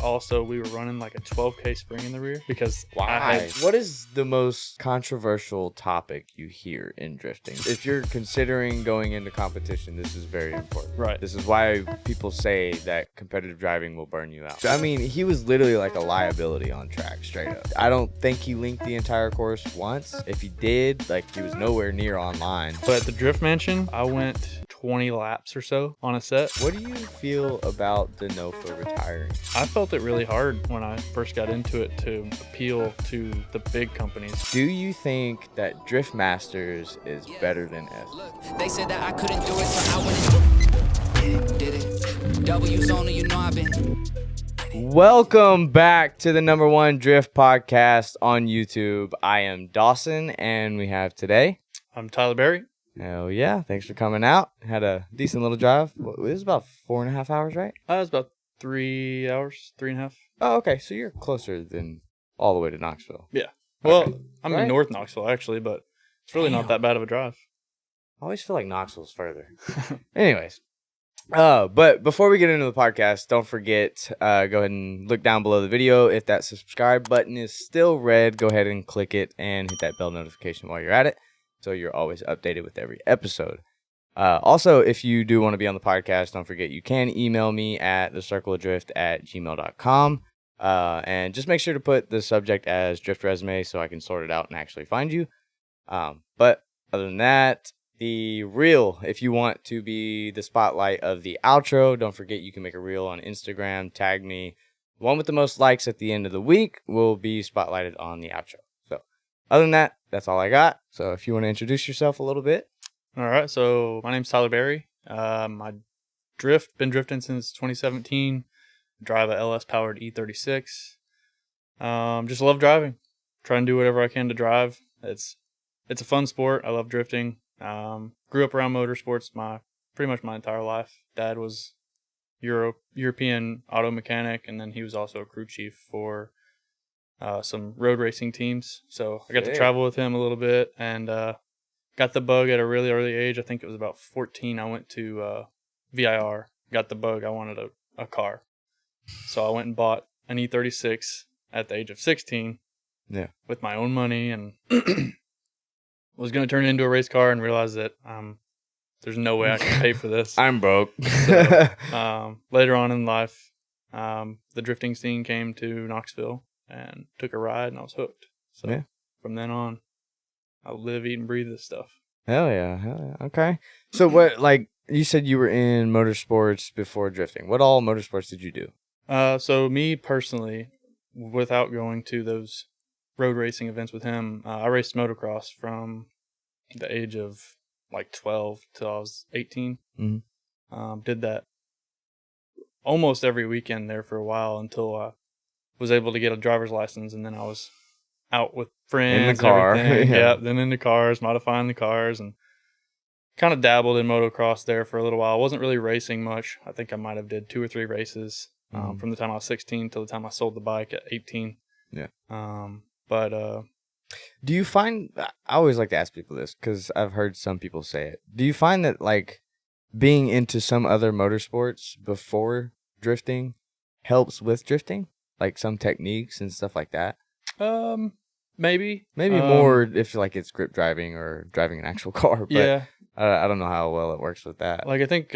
also we were running like a 12K spring in the rear because Why? What is the most controversial topic you hear in drifting? If you're considering going into competition, this is very important. Right. This is why people say that competitive driving will burn you out. I mean, he was literally like a liability on track, straight up. I don't think he linked the entire course once. If he did, like, he was nowhere near online. But at the Drift Mansion, I went 20 laps or so on a set. What do you feel about the NOFA retiring? I felt it really hard when I first got into it to appeal to the big companies. Do you think that Drift Masters is better than F? They said that I couldn't do it, so I went and did it. W's only, you know I've been. Welcome back to the #1 Drift podcast on YouTube. I am Dawson, and we have today. I'm Tyler Berry. Hell yeah. Thanks for coming out. Had a decent little drive. It was about 4.5 hours, right? It was about 3 hours, 3.5. Oh, okay. So you're closer than all the way to Knoxville. Yeah. Well, Okay. I'm Right. in North Knoxville, actually, but it's really not that bad of a drive. I always feel like Knoxville's further. Anyways. But before we get into the podcast, don't forget, go ahead and look down below the video. If that subscribe button is still red, go ahead and click it and hit that bell notification while you're at it, so you're always updated with every episode. Also, if you do want to be on the podcast, don't forget you can email me at thecircleofdrift@gmail.com. And just make sure to put the subject as drift resume so I can sort it out and actually find you. But other than that, the reel, if you want to be the spotlight of the outro, don't forget you can make a reel on Instagram, tag me. The one with the most likes at the end of the week will be spotlighted on the outro. So other than that, that's all I got. So if you want to introduce yourself a little bit. All right. So my name's Tyler Berry. I been drifting since 2017. Drive a LS powered E36. Just love driving. Try and do whatever I can to drive. It's a fun sport. I love drifting. Grew up around motorsports pretty much my entire life. Dad was European auto mechanic, and then he was also a crew chief for some road racing teams. So I got to travel with him a little bit, and got the bug at a really early age. I think it was about 14. I went to VIR, got the bug. I wanted a car. So I went and bought an E36 at the age of 16 with my own money, and was going to turn it into a race car and realized that there's no way I can pay for this. I'm broke. So, later on in life, the drifting scene came to Knoxville and took a ride, and I was hooked. So from then on, I live, eat, and breathe this stuff. Hell yeah. Okay. So what, like, you said you were in motorsports before drifting. What all motorsports did you do? So me personally, without going to those road racing events with him, I raced motocross from the age of like 12 till I was 18. Mm-hmm. Did that almost every weekend there for a while until I was able to get a driver's license, and then I was out with friends in the car. And everything. Then in the cars, modifying the cars, and kind of dabbled in motocross there for a little while. I wasn't really racing much. I think I might have did 2 or 3 races from the time I was 16 till the time I sold the bike at 18. Yeah. But do you find, I always like to ask people this because I've heard some people say it. Do you find that, like, being into some other motorsports before drifting helps with drifting? Like some techniques and stuff like that? Maybe more if like it's grip driving or driving an actual car. But yeah. I don't know how well it works with that. Like I think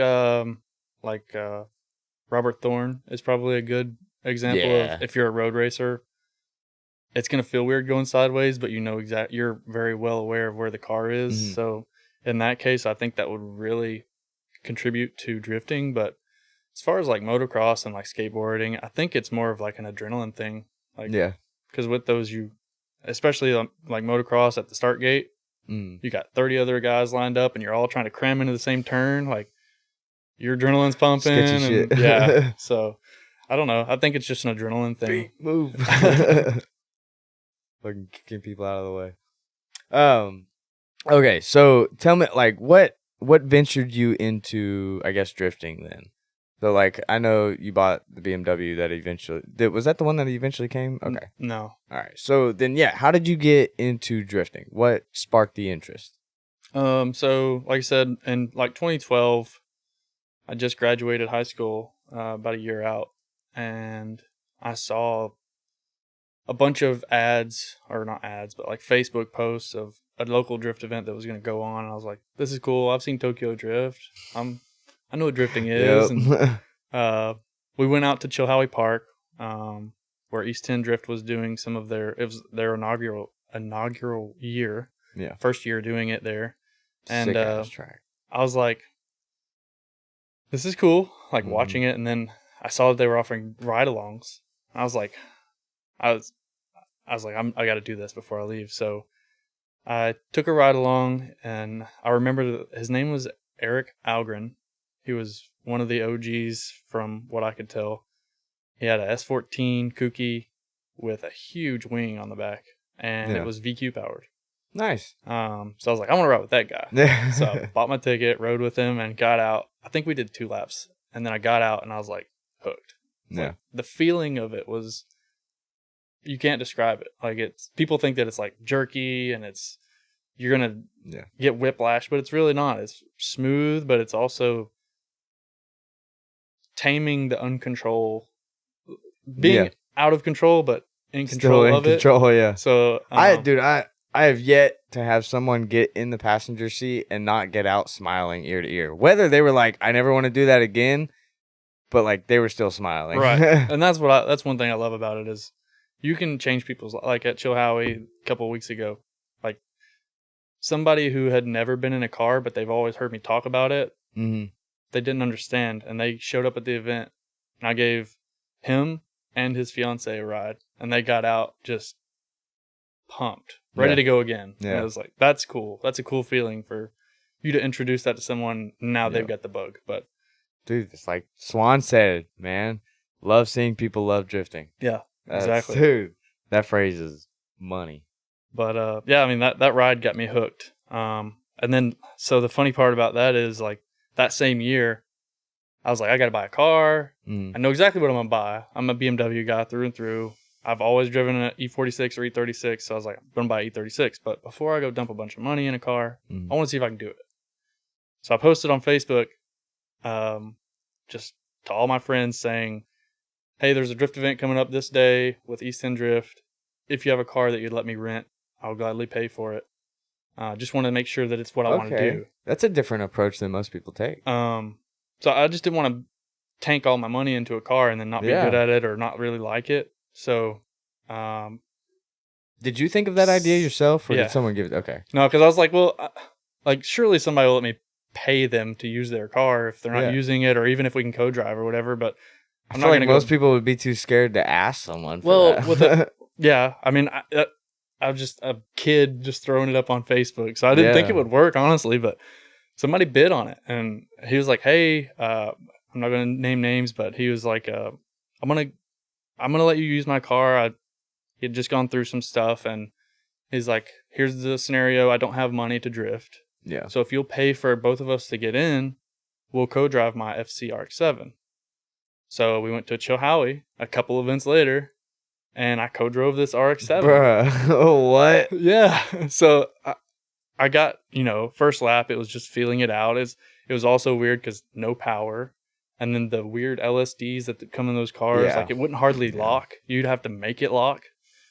Robert Thorne is probably a good example of if you're a road racer, it's going to feel weird going sideways, but you're very well aware of where the car is. Mm-hmm. So in that case, I think that would really contribute to drifting. But as far as like motocross and like skateboarding, I think it's more of like an adrenaline thing. Like, because with those, especially like motocross at the start gate, you got 30 other guys lined up and you're all trying to cram into the same turn. Like your adrenaline's pumping. Sketchy shit. Yeah. So I don't know. I think it's just an adrenaline thing. Move. Fucking kicking people out of the way. Okay, so tell me, like, what ventured you into, I guess, drifting then? So, like, I know you bought the BMW that eventually... Was that the one that eventually came? Okay. No. All right. So, then, how did you get into drifting? What sparked the interest? So, like I said, in, like, 2012, I just graduated high school about a year out. And I saw a bunch of ads, or not ads, but like Facebook posts of a local drift event that was going to go on. And I was like, this is cool. I've seen Tokyo Drift. I know what drifting is. Yep. And we went out to Chilhowie Park, where East 10 Drift was doing it was their inaugural year. Yeah. First year doing it there. And Sick ass track. I was like, this is cool, like watching it. And then I saw that they were offering ride-alongs. I was like, I got to do this before I leave. So I took a ride along, and I remember his name was Eric Algren. He was one of the OGs from what I could tell. He had a S14 Kooky with a huge wing on the back, and it was VQ powered. Nice. So I was like, I want to ride with that guy. Yeah. So I bought my ticket, rode with him, and got out. I think we did 2 laps, and then I got out, and I was like hooked. Yeah. Like, the feeling of it was, you can't describe it. Like, people think that it's like jerky and you're gonna get whiplash, but it's really not. It's smooth, but it's also taming the uncontrol, being out of control, but in control Still in of it. control, yeah. So I have yet to have someone get in the passenger seat and not get out smiling ear to ear. Whether they were like, I never want to do that again, but like they were still smiling. Right. And that's one thing I love about it is you can change people's, like at Chilhowie a couple of weeks ago, like somebody who had never been in a car, but they've always heard me talk about it. Mm-hmm. They didn't understand, and they showed up at the event, and I gave him and his fiance a ride, and they got out just pumped, ready to go again. Yeah. And I was like, that's cool. That's a cool feeling for you to introduce that to someone. Now they've got the bug. But dude, it's like Swan said, man, love seeing people love drifting. Yeah, exactly. Dude, that phrase is money. But yeah, I mean, that ride got me hooked. And then, so the funny part about that is, like, that same year, I was like, I got to buy a car. I know exactly what I'm going to buy. I'm a BMW guy through and through. I've always driven an E46 or E36, so I was like, I'm going to buy an E36. But before I go dump a bunch of money in a car, I want to see if I can do it. So I posted on Facebook just to all my friends saying, hey, there's a drift event coming up this day with East 10 Drift. If you have a car that you'd let me rent, I'll gladly pay for it. Just want to make sure that it's what I want to do. That's a different approach than most people take. So I just didn't want to tank all my money into a car and then not be good at it or not really like it. So, did you think of that idea yourself, or did someone give it? Okay. No, because I was like, well, like surely somebody will let me pay them to use their car if they're not using it, or even if we can co-drive or whatever. But I'm not like most people would be too scared to ask someone. For that. With it, I mean, I was just a kid just throwing it up on Facebook, so I didn't think it would work, honestly. But somebody bid on it, and he was like, "Hey, I'm not going to name names, but he was like, I'm gonna let you use my car. He had just gone through some stuff, and he's like, here's the scenario. I don't have money to drift. Yeah. So if you'll pay for both of us to get in, we'll co-drive my FC RX-7. So we went to Chilhowie a couple events later, and I co-drove this RX-7. Bruh. Oh, what? Yeah. So I got, first lap, it was just feeling it out. It was also weird because no power. And then the weird LSDs that come in those cars, like it wouldn't hardly lock. You'd have to make it lock.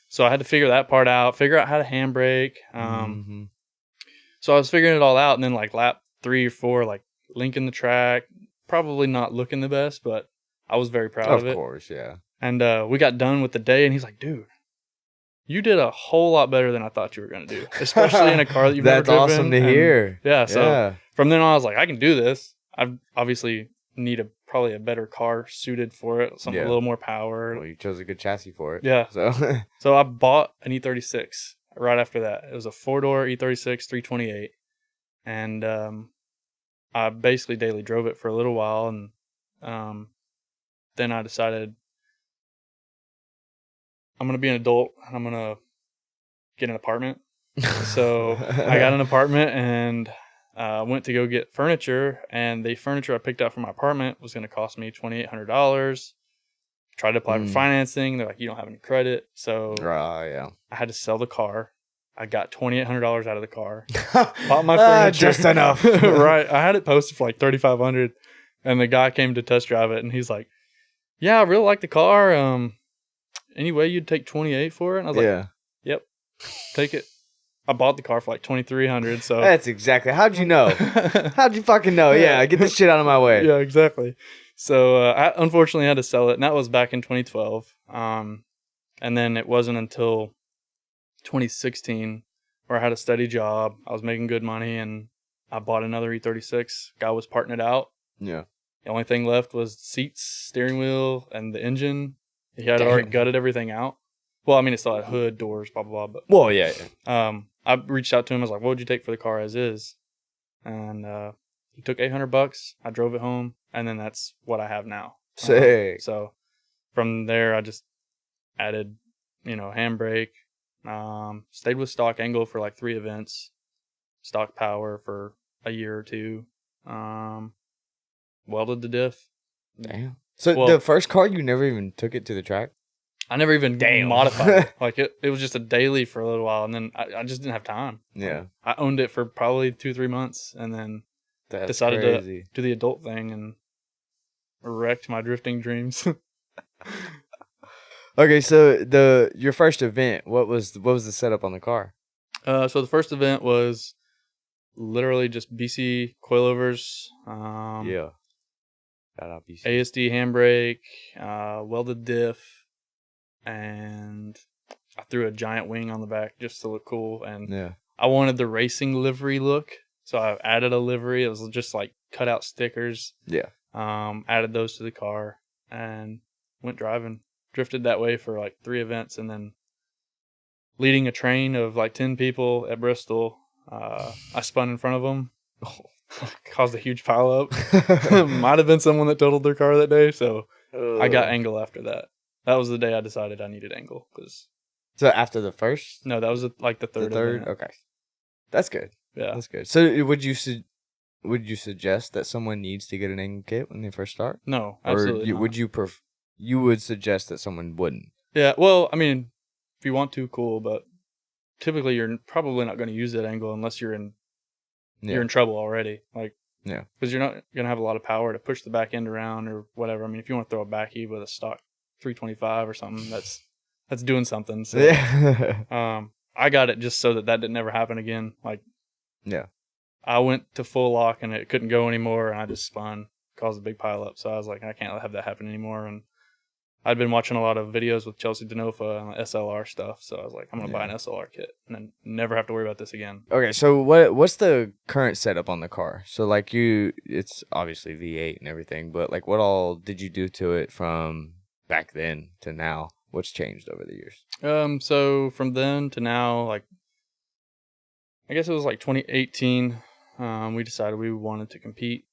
So I had to figure that part out, figure out how to handbrake. So I was figuring it all out. And then like lap 3 or 4, like linking the track, probably not looking the best, but I was very proud of it. Of course, yeah. And we got done with the day, and he's like, dude, you did a whole lot better than I thought you were going to do, especially in a car that you've never driven. That's awesome to hear. Yeah. So from then on, I was like, I can do this. I obviously need probably a better car suited for it, something a little more power. Well, you chose a good chassis for it. Yeah. So I bought an E36 right after that. It was a 4-door E36 328, and I basically daily drove it for a little while, and then I decided I'm going to be an adult and I'm going to get an apartment. So I got an apartment and went to go get furniture, and the furniture I picked out for my apartment was going to cost me $2,800. Tried to apply for financing. They're like, you don't have any credit. So I had to sell the car. I got $2,800 out of the car. Bought my furniture. Just enough. Right. I had it posted for like $3,500, and the guy came to test drive it, and he's like, yeah, I really like the car. any way you'd take 28 for it? And I was like, yep, take it. I bought the car for like $2,300. So that's exactly. How'd you know? How'd you fucking know? Yeah, get this shit out of my way. Yeah, exactly. So I unfortunately had to sell it, and that was back in 2012. And then it wasn't until 2016 where I had a steady job. I was making good money, and I bought another E36. Guy was parting it out. Yeah. The only thing left was the seats, steering wheel, and the engine. He had already gutted everything out. Well, I mean, it still had hood, doors, blah, blah, blah. But, well, yeah. I reached out to him. I was like, what would you take for the car as is? And he took $800. I drove it home, and then that's what I have now. Sick. So from there, I just added, handbrake. Stayed with stock angle for like 3 events. Stock power for a year or 2. Welded the diff. Damn. So the first car, you never even took it to the track? I never even modified it. Like it was just a daily for a little while, and then I just didn't have time. Yeah. I owned it for probably 2-3 months, and then decided to do the adult thing and wrecked my drifting dreams. Okay, so your first event, what was the setup on the car? So the first event was literally just BC coilovers. Yeah. Shout out BC. ASD handbrake, welded diff, and I threw a giant wing on the back just to look cool. And I wanted the racing livery look, so I added a livery. It was just like cut out stickers. Yeah. Added those to the car and went driving. Drifted that way for like 3 events, and then leading a train of like 10 people at Bristol, I spun in front of them. Caused a huge pile up. Might have been someone that totaled their car that day, so I got angle after that. That was the day I decided I needed angle. So after the first? No, that was like the third. Event. Okay, that's good. Yeah, that's good. So would you suggest that someone needs to get an angle kit when they first start? No, absolutely not. Would you would suggest that someone wouldn't? Yeah, well, I mean, if you want to, cool, but typically you're probably not going to use that angle unless you're in trouble already. Like, because you're not going to have a lot of power to push the back end around or whatever. I mean, if you want to throw a back heave with a stock 325 or something, that's doing something. So, I got it just so that didn't ever happen again. Like, I went to full lock and it couldn't go anymore, and I just spun, caused a big pile up. So I was like, I can't have that happen anymore. And I'd been watching a lot of videos with Chelsea DeNofa and SLR stuff, so I was like, I'm going to buy an SLR kit and then never have to worry about this again. Okay, so what's the current setup on the car? So, like, it's obviously V8 and everything, but, like, what all did you do to it from back then to now? What's changed over the years? So from then to now, like, I guess it was like 2018, we decided we wanted to compete.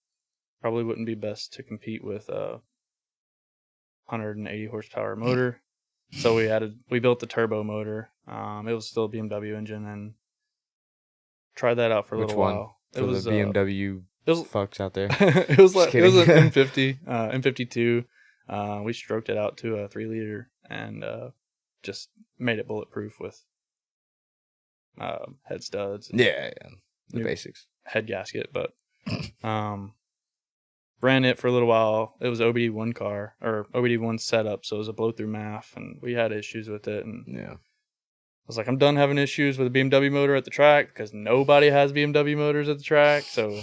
Probably wouldn't be best to compete with 180 horsepower motor, so we built the turbo motor. It was still a BMW engine, and tried that out for a little while. It was the BMW fucks out there. It was an M50, M52. We stroked it out to a 3-liter and just made it bulletproof with head studs. The basics. Head gasket, but ran it for a little while. It was OBD1 car, or OBD1 setup, so it was a blow-through MAF, and we had issues with it. And I was like, I'm done having issues with a BMW motor at the track, because nobody has BMW motors at the track. So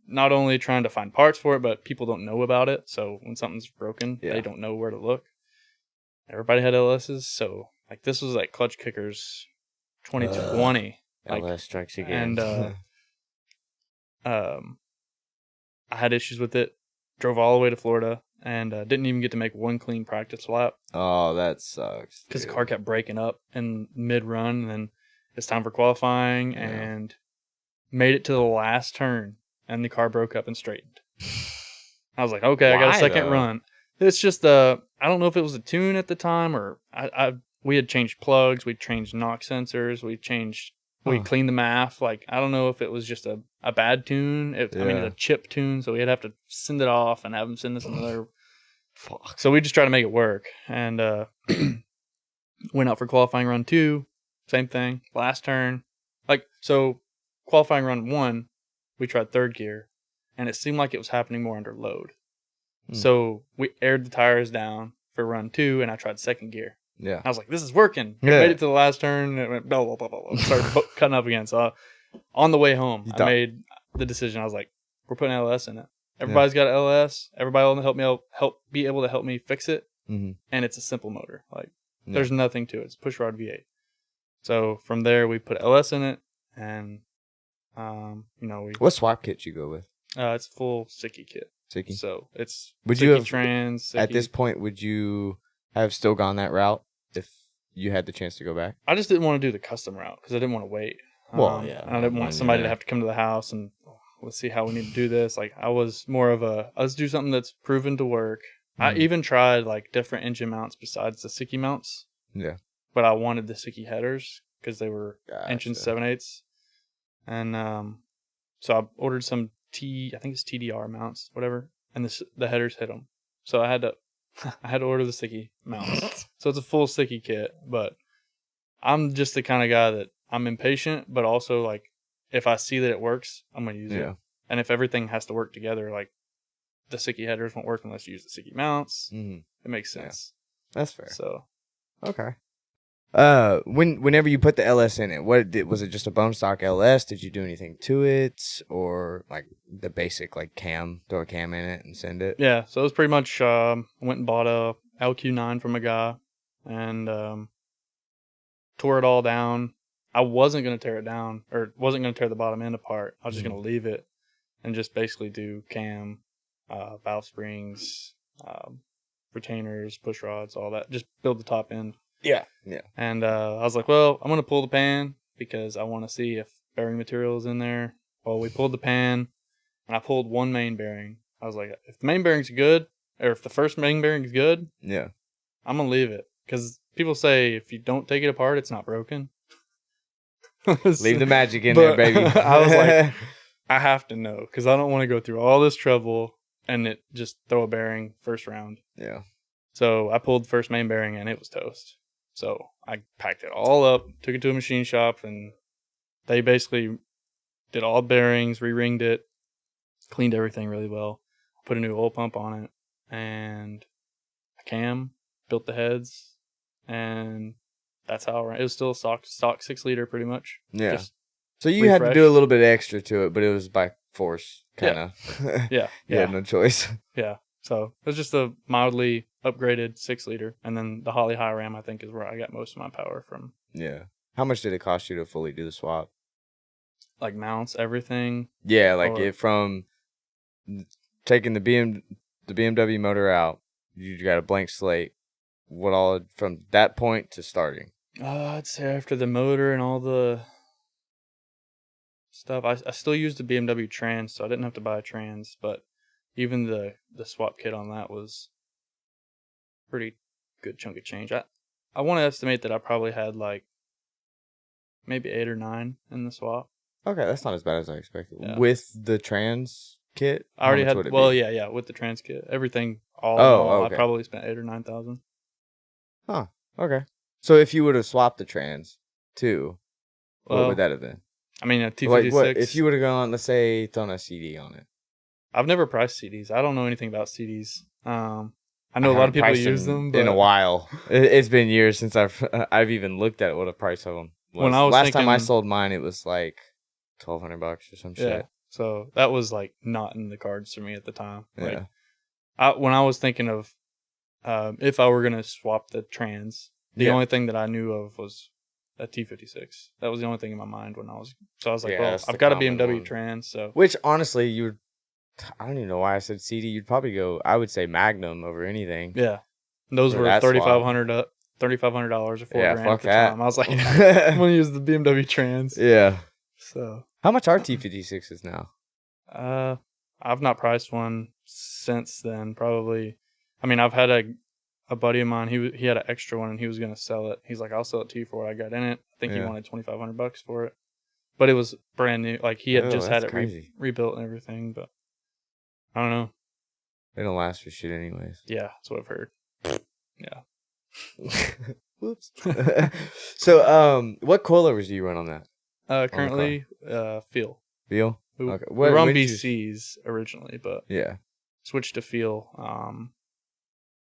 not only trying to find parts for it, but people don't know about it. So when something's broken, they don't know where to look. Everybody had LSs, so like this was like Clutch Kickers 2020. LS strikes again. And I had issues with it. Drove all the way to Florida and didn't even get to make one clean practice lap. Oh, that sucks. Because the car kept breaking up in mid-run, and then it's time for qualifying, and made it to the last turn, and the car broke up and straightened. I was like, okay, I got a second run. It's just I don't know if it was a tune at the time, or we had changed plugs, we changed knock sensors, we cleaned the MAF. Like, I don't know if it was just a bad tune. I mean, it's a chip tune, so we'd have to send it off and have them send us another. Fuck. So we just tried to make it work, and went out for qualifying run 2. Same thing. Last turn. Like, so qualifying run 1, we tried third gear, and it seemed like it was happening more under load. So we aired the tires down for run 2, and I tried second gear. Yeah. I was like, this is working. Yeah. Made it to the last turn. And it went blah, blah, blah, blah, blah. Started cutting up again. So on the way home, I made the decision. I was like, we're putting LS in it. Everybody's got an LS. Everybody will be able to help me fix it. Mm-hmm. And it's a simple motor. Like there's nothing to it. It's a push rod V8. So from there, we put LS in it, and what swap kit you go with? It's a full Sicky kit. Sicky. So it's would Sicky you have trans Sicky. At this point? Would you have still gone that route if you had the chance to go back? I just didn't want to do the custom route because I didn't want to wait. Well, yeah, I didn't want somebody to have to come to the house and let's see how we need to do this. Like I was more of let's do something that's proven to work. I even tried like different engine mounts besides the Sicky mounts. Yeah. But I wanted the Sicky headers because they were inch and 7/8. And so I ordered some I think it's TDR mounts, whatever, and the headers hit them. So I had to order the Sicky mounts. So it's a full Sicky kit, but I'm just the kind of guy that I'm impatient, but also like if I see that it works, I'm gonna use it. And if everything has to work together, like the Sicky headers won't work unless you use the Sicky mounts. Mm-hmm. It makes sense. Yeah. That's fair. So, okay. Whenever you put the LS in it, was it just a bone stock LS? Did you do anything to it, or like the basic like cam, throw a cam in it and send it? Yeah. So it was pretty much went and bought a LQ9 from a guy and tore it all down. I wasn't gonna tear it down, or wasn't gonna tear the bottom end apart. I was just gonna leave it and just basically do cam, valve springs, retainers, push rods, all that. Just build the top end. Yeah. And I was like, well, I'm going to pull the pan because I want to see if bearing material is in there. Well, we pulled the pan, and I pulled one main bearing. I was like, if the main bearing's good, or if the first main bearing's good, I'm going to leave it. Because people say if you don't take it apart, it's not broken. Leave the magic in there, baby. I was like, I have to know because I don't want to go through all this trouble and it just throw a bearing first round. Yeah. So I pulled the first main bearing and it was toast. So I packed it all up, took it to a machine shop, and they basically did all the bearings, re-ringed it, cleaned everything really well, put a new oil pump on it, and a cam, built the heads, and that's how it was still a stock 6-liter pretty much. Yeah. Just so you had to do a little bit extra to it, but it was by force, kind of. Yeah. You had no choice. Yeah. So it was just a mildly upgraded 6-liter, and then the Holley High Ram I think is where I got most of my power from. Yeah. How much did it cost you to fully do the swap? Like mounts, everything. Yeah, like from taking the BMW motor out, you got a blank slate. What all from that point to starting? I'd say after the motor and all the stuff, I still used the BMW trans, so I didn't have to buy a trans, but even the swap kit on that was pretty good chunk of change. I want to estimate that I probably had like maybe 8 or 9 in the swap. Okay, that's not as bad as I expected. Yeah. With the trans kit, I already had. Well, yeah, with the trans kit, everything. I probably spent 8,000 or 9,000. Huh. Okay. So if you would have swapped the trans too, what would that have been? I mean, a T56. If you would have gone, let's say, thrown a CD on it. I've never priced CDs. I don't know anything about CDs. I know a lot of people use them. But in a while. It's been years since I've even looked at what the price of them was. When I was Last time I sold mine, it was like $1,200 or some shit. Yeah. So that was like not in the cards for me at the time. Yeah. Like, when I was thinking of if I were gonna swap the trans, the only thing that I knew of was a T56. That was the only thing in my mind when I was. So I was like, well, I've got a BMW trans. So which honestly, I don't even know why I said CD. You'd probably go, I would say Magnum over anything. Yeah. And those were $3,500 or $4,000 at the time. I was like, I'm going to use the BMW trans. Yeah. So. How much are T56s now? I've not priced one since then. Probably. I mean, I've had a buddy of mine. He had an extra one and he was going to sell it. He's like, I'll sell it to you for what I got in it. I think he wanted $2,500 for it. But it was brand new. Like he had just had it rebuilt and everything. But I don't know. They don't last for shit anyways. Yeah, that's what I've heard. Yeah. Whoops. So, what coilovers do you run on that? Currently, Feel. Feel? Okay. We were on BCs originally, but switched to Feel.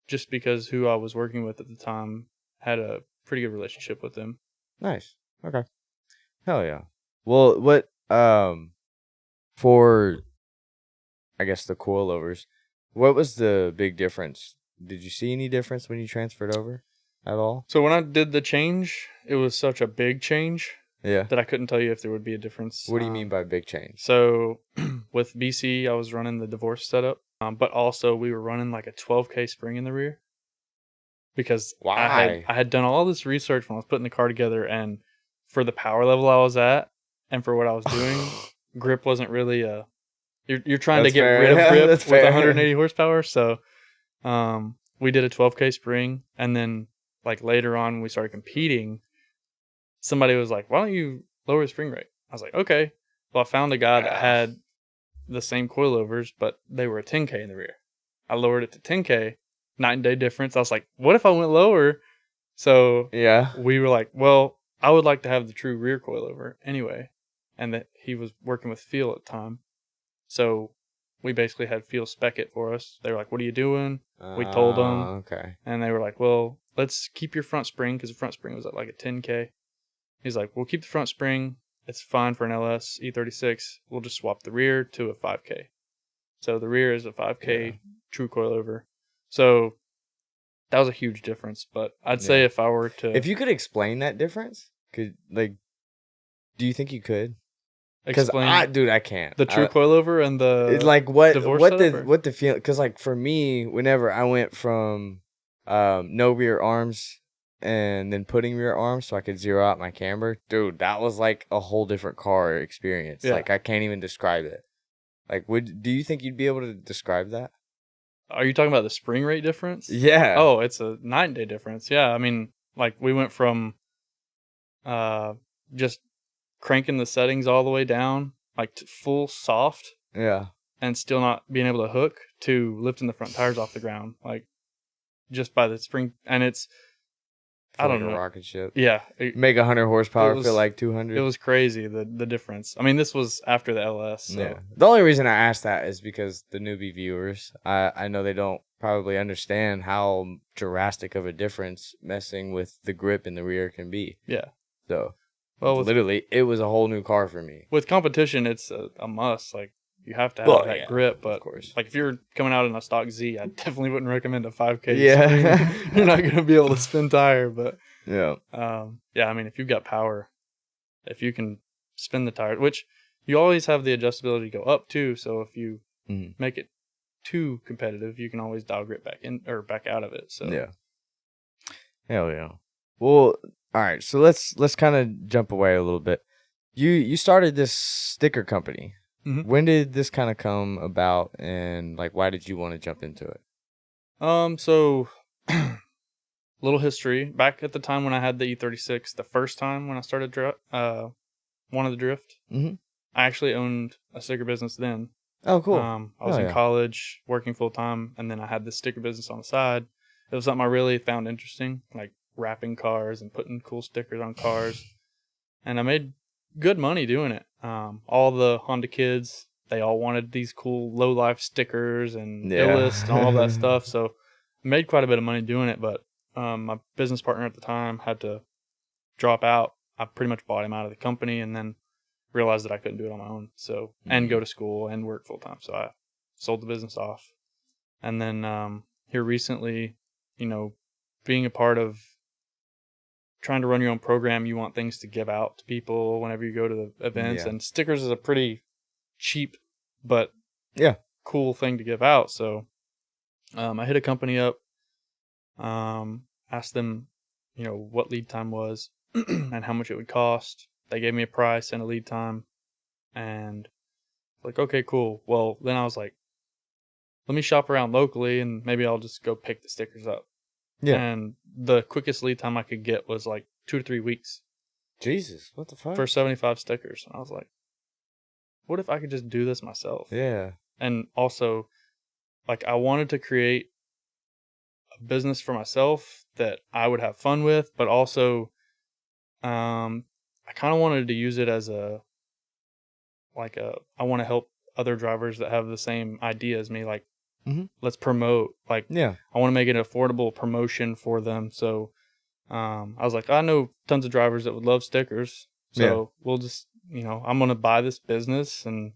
Just because who I was working with at the time had a pretty good relationship with them. Nice. Okay. Hell yeah. Well, what for I guess the coilovers, what was the big difference? Did you see any difference when you transferred over at all? So when I did the change, it was such a big change Yeah. that I couldn't tell you if there would be a difference. What do you mean by big change? So with BC, I was running the divorce setup, but also we were running like a 12K spring in the rear because Why? I had done all this research when I was putting the car together, and for the power level I was at and for what I was doing, grip wasn't really a. You're trying That's to get fair. rid of grip That's with fair. 180 horsepower, so we did a 12K spring, and then like later on when we started competing, somebody was like, "Why don't you lower the spring rate?" I was like, "Okay." Well, I found a guy that had the same coilovers, but they were a 10K in the rear. I lowered it to 10K, night and day difference. I was like, "What if I went lower?" So Yeah. we were like, "Well, I would like to have the true rear coilover anyway," and that he was working with Feel at the time, so we basically had Feel spec it for us. They were like, "What are you doing?" We told them. Okay. And they were like, "Well, let's keep your front spring," because the front spring was at like a 10K. He's like, "We'll keep the front spring. It's fine for an LS E36. We'll just swap the rear to a 5K." So the rear is a 5K true coilover. So that was a huge difference. But I'd say if I were to... If you could explain that difference, do you think you could? Because explain I can't. the true coilover and the divorce setup, what the feel? Because like for me, whenever I went from no rear arms and then putting rear arms so I could zero out my camber, dude, that was like a whole different car experience. Yeah. Like I can't even describe it. Like, do you think you'd be able to describe that? Are you talking about the spring rate difference? Yeah. Oh, it's a night and day difference. Yeah, I mean, like we went from just cranking the settings all the way down, like to full soft, Yeah. and still not being able to hook, to lifting the front tires off the ground, like just by the spring. And it's, I don't know, a rocket ship. Yeah, Make 100 horsepower was- feel like 200. it was crazy the difference. I mean, this was after the LS. So. Yeah. The only reason I asked that is because the newbie viewers, I know they don't probably understand how drastic of a difference messing with the grip in the rear can be. Yeah. So, Well, literally, it was a whole new car for me. with competition, it's a must. Like you have to have that grip. But of course. like if you're coming out in a stock Z, I definitely wouldn't recommend a 5K. Yeah. spring. You're not gonna be able to spin tire. But Yeah. yeah, I mean, if you've got power, if you can spin the tire, which you always have the adjustability to go up too. So if you make it too competitive, you can always dial grip back in or back out of it. So Yeah. Hell yeah. Well, all right. So let's kind of jump away a little bit. You started this sticker company. Mhm. When did this kind of come about, and like why did you want to jump into it? So little history. Back at the time when I had the E36, the first time when I started wanted to drift, Mhm. I actually owned a sticker business then. Oh, cool. I was in college, working full time, and then I had this sticker business on the side. It was something I really found interesting, like wrapping cars and putting cool stickers on cars. And I made good money doing it. All the Honda kids, they all wanted these cool low life stickers and Illust and all of that stuff. So I made quite a bit of money doing it, but my business partner at the time had to drop out. I pretty much bought him out of the company and then realized that I couldn't do it on my own. So, and go to school and work full time. So I sold the business off. And then here recently, being a part of trying to run your own program, you want things to give out to people whenever you go to the events. And stickers is a pretty cheap but cool thing to give out. So I hit a company up, asked them, what lead time was and how much it would cost. They gave me a price and a lead time, and like, okay, cool. Well, then I was like, let me shop around locally and maybe I'll just go pick the stickers up. Yeah. And the quickest lead time I could get was like 2 to 3 weeks. Jesus, what the fuck? For 75 stickers. And I was like, what if I could just do this myself? Yeah. And also, like, I wanted to create a business for myself that I would have fun with, but also I kind of wanted to use it as I want to help other drivers that have the same idea as me. Like, let's promote. Like, I want to make an affordable promotion for them. So I was like, I know tons of drivers that would love stickers. So we'll just, I'm going to buy this business. And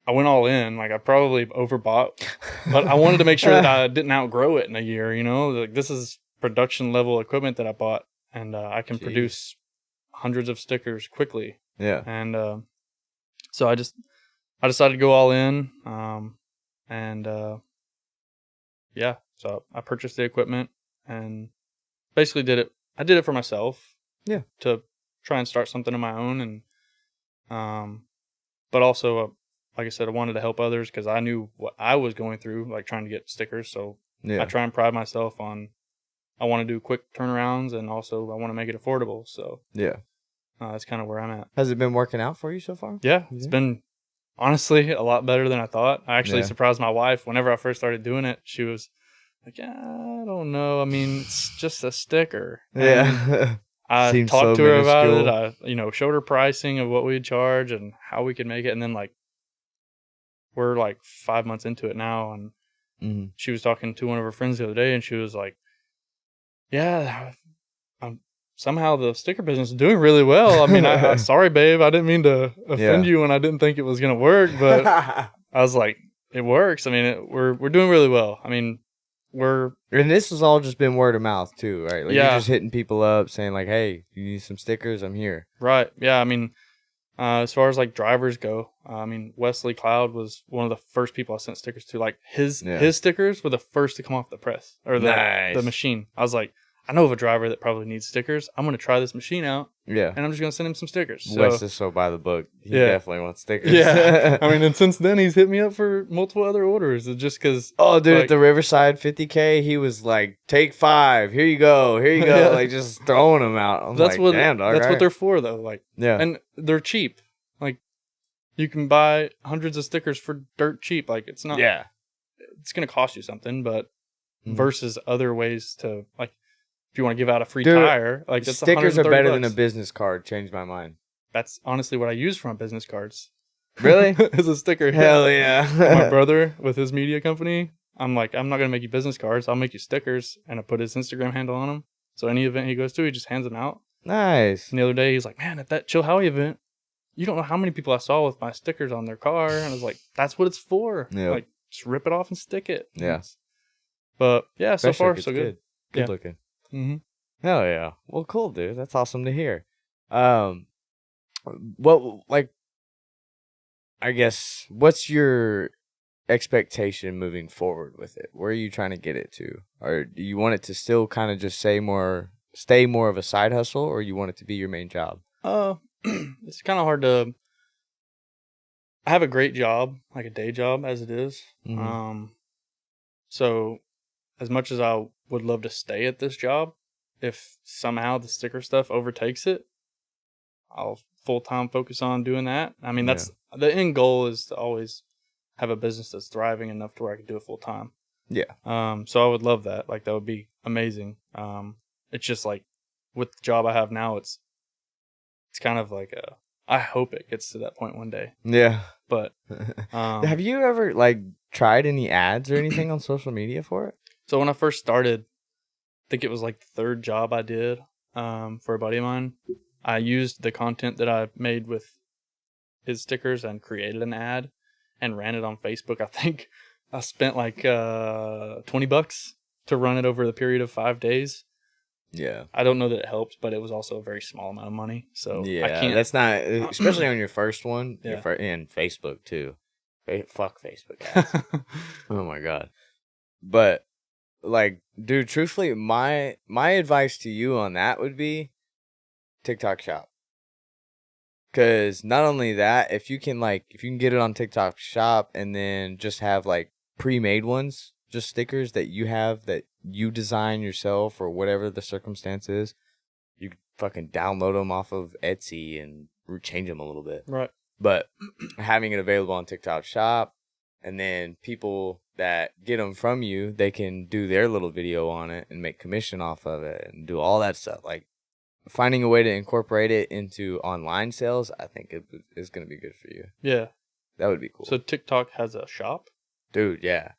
I went all in. Like, I probably overbought, but I wanted to make sure that I didn't outgrow it in a year, Like, this is production level equipment that I bought, and I can produce hundreds of stickers quickly. Yeah. And so I decided to go all in. So I purchased the equipment and basically did it. I did it for myself. Yeah. To try and start something of my own. But also, like I said, I wanted to help others because I knew what I was going through, like trying to get stickers. So I try and pride myself on, I want to do quick turnarounds, and also I want to make it affordable. So that's kind of where I'm at. Has it been working out for you so far? Yeah, it's been honestly a lot better than I thought. I actually surprised my wife whenever I first started doing it. She was like, "Yeah, I don't know. I mean, it's just a sticker." Yeah. I talked to her about it. I, showed her pricing of what we'd charge and how we could make it. And then, like, we're like 5 months into it now. And she was talking to one of her friends the other day, and she was like, yeah, somehow the sticker business is doing really well. I mean, sorry, babe, I didn't mean to offend you, and I didn't think it was going to work. But I was like, it works. I mean, we're doing really well. I mean, and this has all just been word of mouth too, right? Like, you're just hitting people up saying like, hey, you need some stickers, I'm here. Right. Yeah. I mean, as far as like drivers go, I mean, Wesley Cloud was one of the first people I sent stickers to. Like, his stickers were the first to come off the press or the machine. I was like, I know of a driver that probably needs stickers. I'm going to try this machine out. Yeah. And I'm just going to send him some stickers. Wes is so by the book. He definitely wants stickers. Yeah. I mean, and since then, he's hit me up for multiple other orders. It's just because. Oh, dude, like, at the Riverside 50K, he was like, take 5. Here you go. Here you go. Like, just throwing them out. I'm that's like, what, damn, dog. That's what they're for, though. Like, yeah. And they're cheap. Like, you can buy hundreds of stickers for dirt cheap. Like, it's not. Yeah. It's going to cost you something, but versus other ways to, like, if you want to give out a free tire, like, that's stickers are better than a $130. business card. Changed my mind. That's honestly what I use for my business cards. Really? As a sticker. Hell yeah. My brother with his media company, I'm like, I'm not going to make you business cards. I'll make you stickers. And I put his Instagram handle on them. So any event he goes to, he just hands them out. Nice. And the other day, he's like, man, at that Chill Howie event, you don't know how many people I saw with my stickers on their car. And I was like, that's what it's for. Yeah. Like, just rip it off and stick it. Yeah. But yeah, so far, so good. Good looking. Mm-hmm. Hell yeah. Well, cool, dude. That's awesome to hear. What, like, I guess, what's your expectation moving forward with it? Where are you trying to get it to? Or do you want it to still kind of just stay more of a side hustle, or you want it to be your main job? It's kind of hard to. I have a great job, like a day job as it is. Mm-hmm. So as much as I would love to stay at this job, if somehow the sticker stuff overtakes it, I'll full-time focus on doing that. I mean, that's the end goal, is to always have a business that's thriving enough to where I can do it full-time. Yeah. So I would love that. Like, that would be amazing. It's just like with the job I have now, it's kind of like I hope it gets to that point one day. Yeah. But have you ever like tried any ads or anything on social media for it? So when I first started, I think it was like the third job I did for a buddy of mine. I used the content that I made with his stickers and created an ad and ran it on Facebook. I think I spent like $20 to run it over the period of 5 days. Yeah. I don't know that it helped, but it was also a very small amount of money. So yeah, I can't. That's not, especially on your first one, and Facebook too. Fuck Facebook ads. Oh my God. But like, dude, truthfully, my advice to you on that would be Tik Tok Shop. Because not only that, if you can get it on Tik Tok Shop and then just have like pre-made ones, just stickers that you have that you design yourself or whatever the circumstance is, you can fucking download them off of Etsy and change them a little bit. Right. But having it available on Tik Tok Shop, and then people that get them from you, they can do their little video on it and make commission off of it and do all that stuff. Like, finding a way to incorporate it into online sales, I think it is going to be good for you. Yeah. That would be cool. So TikTok has a shop? Dude, yeah.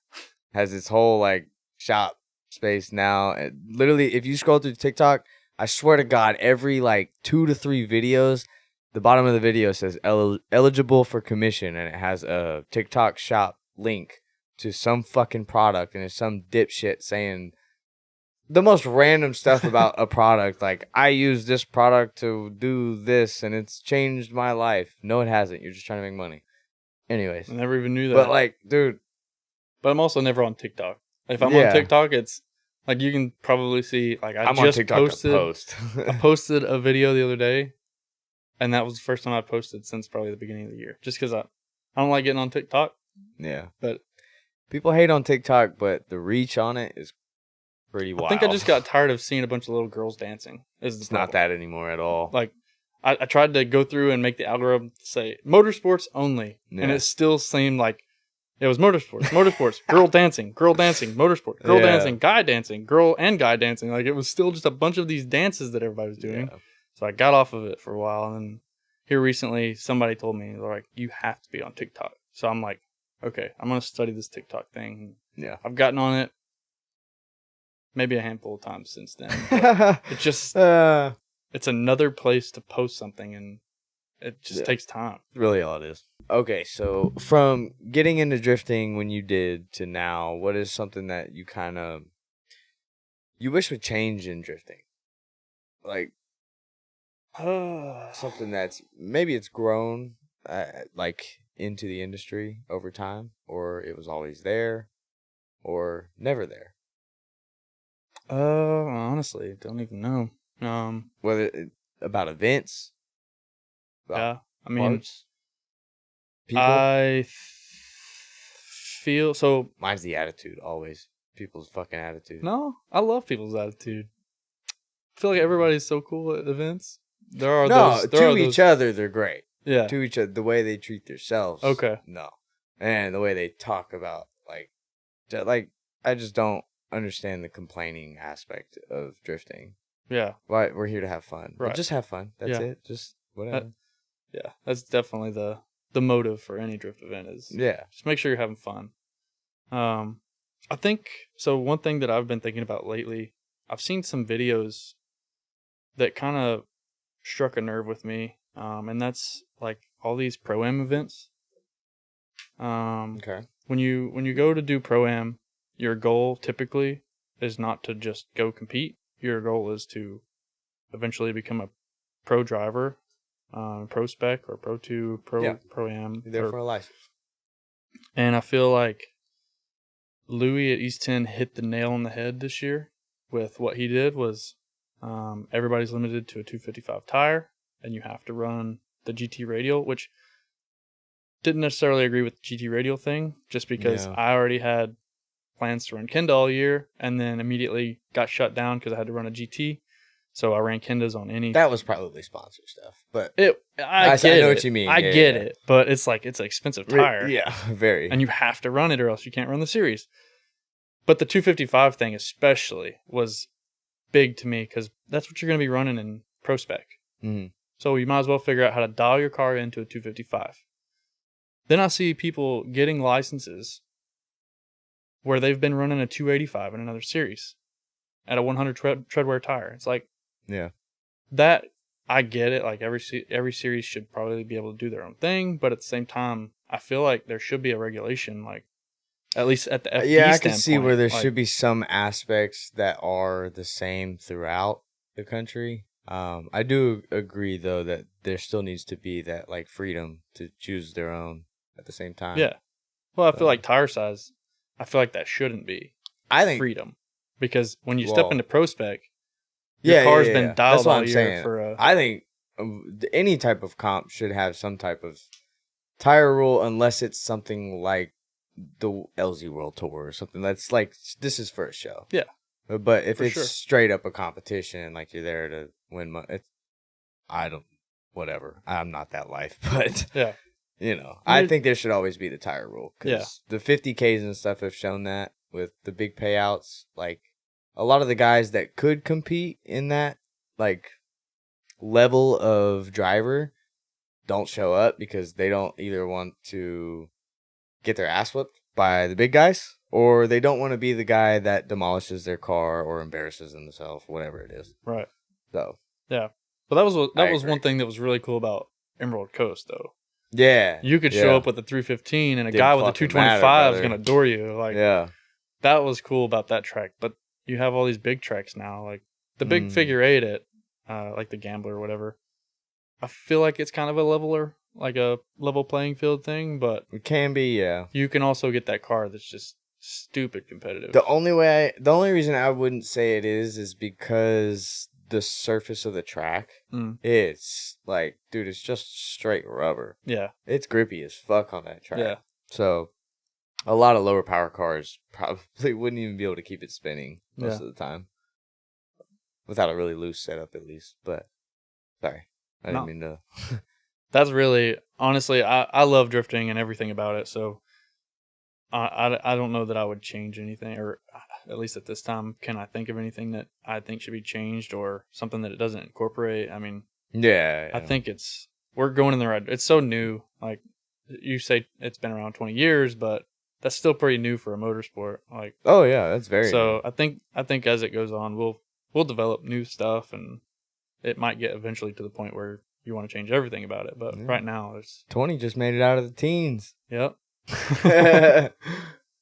Has its whole like shop space now. And literally, if you scroll through TikTok, I swear to God, every like 2 to 3 videos, the bottom of the video says eligible for commission, and it has a TikTok shop link to some fucking product, and it's some dipshit saying the most random stuff about a product. Like, I use this product to do this, and it's changed my life. No, it hasn't. You're just trying to make money. Anyways. I never even knew that. But, like, dude. But I'm also never on TikTok. If I'm Yeah. on TikTok, it's like you can probably see. Like I'm just on TikTok posted. to post. I posted a video the other day, and that was the first time I posted since probably the beginning of the year. Just because I don't like getting on TikTok. Yeah. But people hate on TikTok, but the reach on it is pretty wild. I think I just got tired of seeing a bunch of little girls dancing. It's not that anymore at all. Like, I tried to go through and make the algorithm say Motorsports only, and Yeah. it still seemed like it was Motorsports, girl dancing, Motorsport, girl Yeah. dancing, guy dancing, girl and guy dancing. Like, it was still just a bunch of these dances that everybody was doing. Yeah. So I got off of it for a while, and then here recently, somebody told me, they're like, you have to be on TikTok. So I'm like, okay, I'm going to study this TikTok thing. Yeah. I've gotten on it maybe a handful of times since then. But it's just, it's another place to post something, and it just takes time. Really all it is. Okay, so from getting into drifting when you did to now, what is something that you kind of, you wish would change in drifting? Like, something that's, maybe it's grown, like, into the industry over time, or it was always there, or never there. Honestly, don't even know. Whether about events, about Yeah, I mean, parts, people. I feel so. Mine's the attitude, always. People's fucking attitude. No, I love people's attitude. I feel like everybody's so cool at events. There are No, those, to each other, they're great. Yeah. To each other, the way they treat themselves. Okay. No. And the way they talk about, like, I just don't understand the complaining aspect of drifting. Yeah. Why we're here to have fun. Right. But just have fun. That's Yeah. it. Just whatever. Yeah. That's definitely the motive for any drift event is Yeah. just make sure you're having fun. I think so. One thing that I've been thinking about lately, I've seen some videos that kind of struck a nerve with me. And that's like all these Pro-Am events. Okay. When you go to do Pro-Am, your goal typically is not to just go compete. Your goal is to eventually become a pro driver, pro spec or pro 2, Pro-Am. You're there for a license. And I feel like Louis at East 10 hit the nail on the head this year with what he did was everybody's limited to a 255 tire, and you have to run the GT radial, which didn't necessarily agree with the GT radial thing, just because I already had plans to run Kenda all year, and then immediately got shut down because I had to run a GT. So I ran Kendas on any. That was probably sponsor stuff, but I know what you mean. I Yeah, get yeah. it, but it's like it's an expensive tire. Yeah, very. And you have to run it or else you can't run the series. But the 255 thing especially was big to me because that's what you're going to be running in Pro Spec. Mhm. So you might as well figure out how to dial your car into a 255. Then I see people getting licenses where they've been running a 285 in another series at a 100 treadwear tire. It's like, yeah, that I get it. Like every series should probably be able to do their own thing, but at the same time, I feel like there should be a regulation, like at least at the FD yeah. I can standpoint. see where there like, should be some aspects that are the same throughout the country. I do agree though that there still needs to be that like freedom to choose their own at the same time. Yeah. Well, I feel like tire size. I feel like that shouldn't be I think freedom because when you step into Pro Spec, your car's been dialed That's what all I'm year saying. for a. I think any type of comp should have some type of tire rule, unless it's something like the LZ World Tour or something that's like this is first show. Yeah. But if For it's sure. straight up a competition, like you're there to win, whatever. I'm not that life, but Yeah. you know, I think there should always be the tire rule because the 50Ks and stuff have shown that with the big payouts. Like a lot of the guys that could compete in that like level of driver don't show up because they don't either want to get their ass whipped by the big guys or they don't want to be the guy that demolishes their car or embarrasses themselves, whatever it is. Right. So Yeah. But that was agree. one thing that was really cool about Emerald Coast, though. yeah, You could show up with a 315 and a Didn't guy with a fucking 225 is matter, going to door you. Like, yeah, that was cool about that track. But you have all these big tracks now, like the big Mm. figure eight at like the Gambler or whatever. I feel like it's kind of a level playing field thing, but it can be. Yeah. you can also get that car that's just stupid competitive. The only reason I wouldn't say it is because the surface of the track, it's like, dude, it's just straight rubber. Yeah. It's grippy as fuck on that track. Yeah. So a lot of lower power cars probably wouldn't even be able to keep it spinning most of the time. Without a really loose setup, at least. But, sorry. I didn't mean to. That's really, honestly, I love drifting and everything about it. So I don't know that I would change anything, or at least at this time, can I think of anything that I think should be changed or something that it doesn't incorporate? I mean, Yeah. I think we're going in the right. It's so new. Like you say, it's been around 20 years, but that's still pretty new for a motorsport. Like, oh yeah, that's very. So new. I think as it goes on, we'll develop new stuff, and it might get eventually to the point where you want to change everything about it. But right now, it's 20 just made it out of the teens. Yep.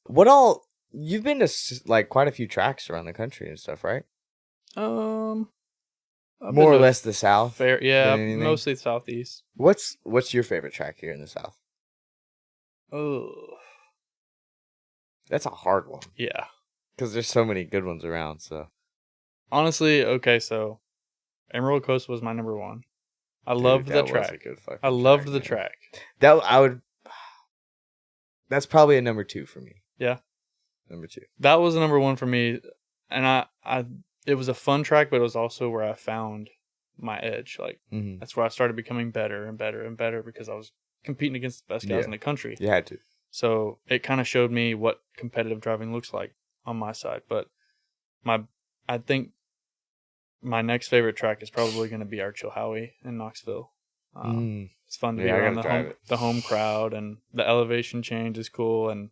What all? You've been to like quite a few tracks around the country and stuff, right? I've More been or to less the South. Fair, yeah, than anything? mostly Southeast. What's your favorite track here in the South? Oh, That's a hard one yeah. because there's so many good ones around. So Honestly, okay, so Emerald Coast was my number one. I loved the that was a track. good fucking I loved the man. track. That's probably a number 2 for me. Yeah. Number 2. That was the number one for me, and it was a fun track, but it was also where I found my edge. Like that's where I started becoming better and better and better because I was competing against the best guys in the country. You had to. So it kind of showed me what competitive driving looks like on my side. But I think my next favorite track is probably going to be Arch Howie in Knoxville. It's fun to be around the home crowd, and the elevation change is cool, and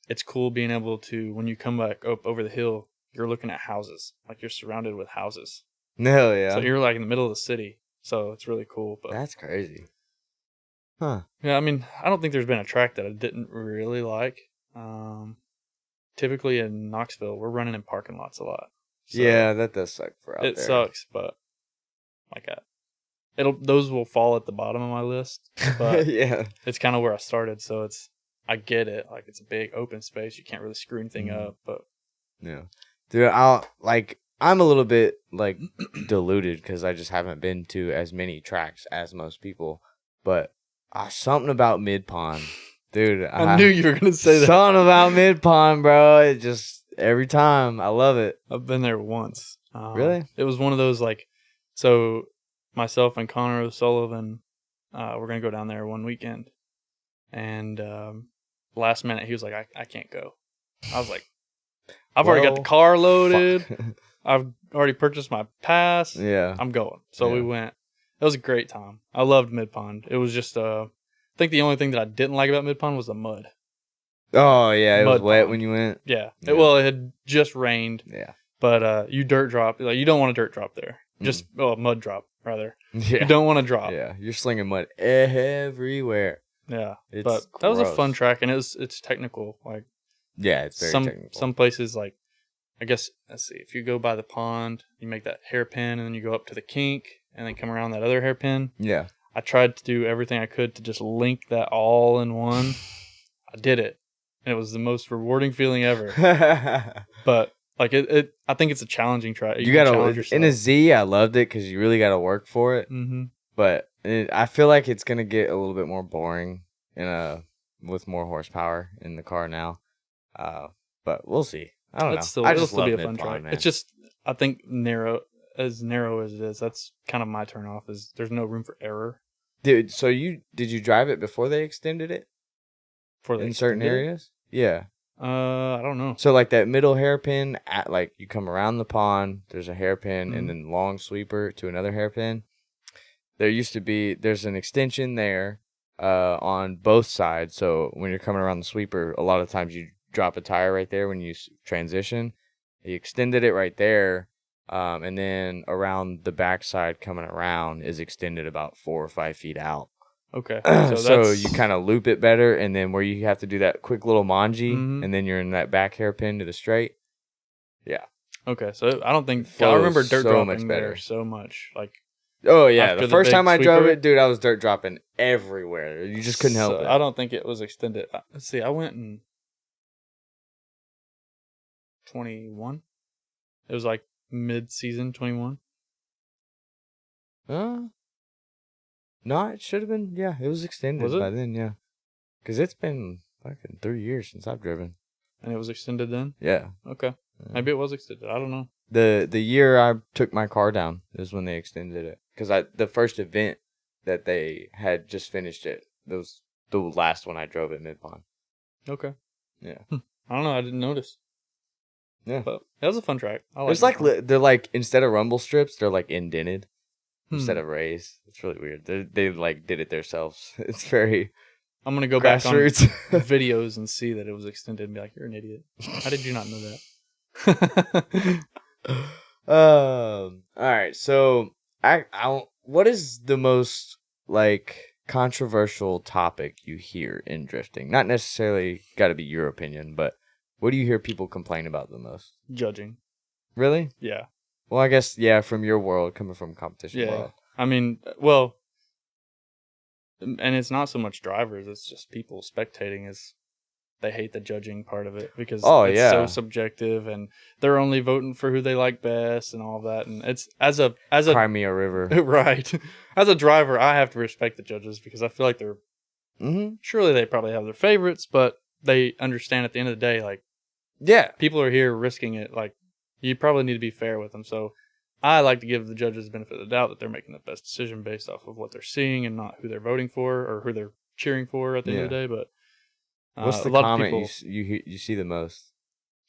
it's cool being able to, when you come back up over the hill, you're looking at houses, like you're surrounded with houses. No, yeah. So you're like in the middle of the city, so it's really cool. But that's crazy. Huh. Yeah, I mean, I don't think there's been a track that I didn't really like. Typically in Knoxville, we're running in parking lots a lot. So yeah, that does suck for out there. It sucks, but like those will fall at the bottom of my list. But yeah, it's kind of where I started, so I get it. Like, it's a big open space, you can't really screw anything up. But yeah, dude, I'm a little bit like deluded because I just haven't been to as many tracks as most people. But something about Mid Pond, dude. I knew you were gonna say that. Something about Mid Pond, bro. It just every time I love it. I've been there once. Really? It was one of those, like, so myself and Connor O'Sullivan, we're gonna go down there one weekend, and last minute he was like, I can't go. I was like, I've already got the car loaded. I've already purchased my pass. Yeah, I'm going. So we went. It was a great time. I loved Mid Pond. It was just I think the only thing that I didn't like about Mid Pond was the mud. Oh yeah, it was Mud wet pond. when you went. Yeah. It had just rained. Yeah. But you dirt drop, like, you don't want to dirt drop there. Just mud drop rather. Yeah. You don't want to drop. Yeah, you're slinging mud everywhere. Yeah. It's but that was a gross. fun track, and it's technical. Like, yeah, it's very technical. Some places, like, I guess, let's see, if you go by the pond, you make that hairpin, and then you go up to the kink, and then come around that other hairpin. Yeah. I tried to do everything I could to just link that all in one. I did it. And it was the most rewarding feeling ever. But like I think it's a challenging track. You gotta in a Z. I loved it because you really gotta work for it. Mm-hmm. But I feel like it's gonna get a little bit more boring with more horsepower in the car now. But we'll see. I don't know. It'll still be a fun track. Man. It's just, I think, as narrow as it is, that's kind of my turn off, is there's no room for error. Dude, so did you drive it before they extended it? In certain areas? Yeah. I don't know. So like that middle hairpin, like you come around the pond, there's a hairpin, and then long sweeper to another hairpin. There's an extension there. on both sides. So when you're coming around the sweeper, a lot of times you drop a tire right there when you transition. You extended it right there, and then around the backside coming around is extended about 4 or 5 feet out. Okay. So you kind of loop it better, and then where you have to do that quick little manji, Mhm. and then you're in that back hairpin to the straight. Yeah. Okay, so I don't think I Flows remember dirt so much dropping better. there so much. Like, Oh yeah, after the the first big time I drove sweeper? it, dude, I was dirt dropping everywhere. You just couldn't help so it. I don't think it was extended. Let's see, I went in 21. It was like mid-season 21. No, it should have been. Yeah, it was extended Was it? by then. Yeah, because it's been fucking 3 years since I've driven. And it was extended then? Yeah. Okay. Maybe it was extended. I don't know. The year I took my car down is when they extended it. Because the first event that they had just finished it. That was the last one I drove at Mid Pond. Okay. Yeah. I don't know. I didn't notice. Yeah. But that was a fun track. I It's like like they're like, instead of rumble strips, they're like indented instead Hmm. of raised. It's really weird. They like did it themselves. It's very I'm going to go back on grassroots. videos and see that it was extended and be like, you're an idiot. How did you not know that? All right. So what is the most like controversial topic you hear in drifting? Not necessarily got to be your opinion, but what do you hear people complain about the most? Judging. Really? Yeah. Well, I guess, yeah, from your world, coming from competition Yeah. world. I mean, well, and it's not so much drivers, it's just people spectating is they hate the judging part of it because it's so subjective and they're only voting for who they like best and all of that. And it's as a Crimea River. right. As a driver, I have to respect the judges because I feel like they're Mm-hmm. surely they probably have their favorites, but they understand at the end of the day, like, Yeah. people are here risking it. Like, you probably need to be fair with them. So I like to give the judges the benefit of the doubt that they're making the best decision based off of what they're seeing and not who they're voting for or who they're cheering for at the end of the day. But what's the a lot comment of people, you see the most?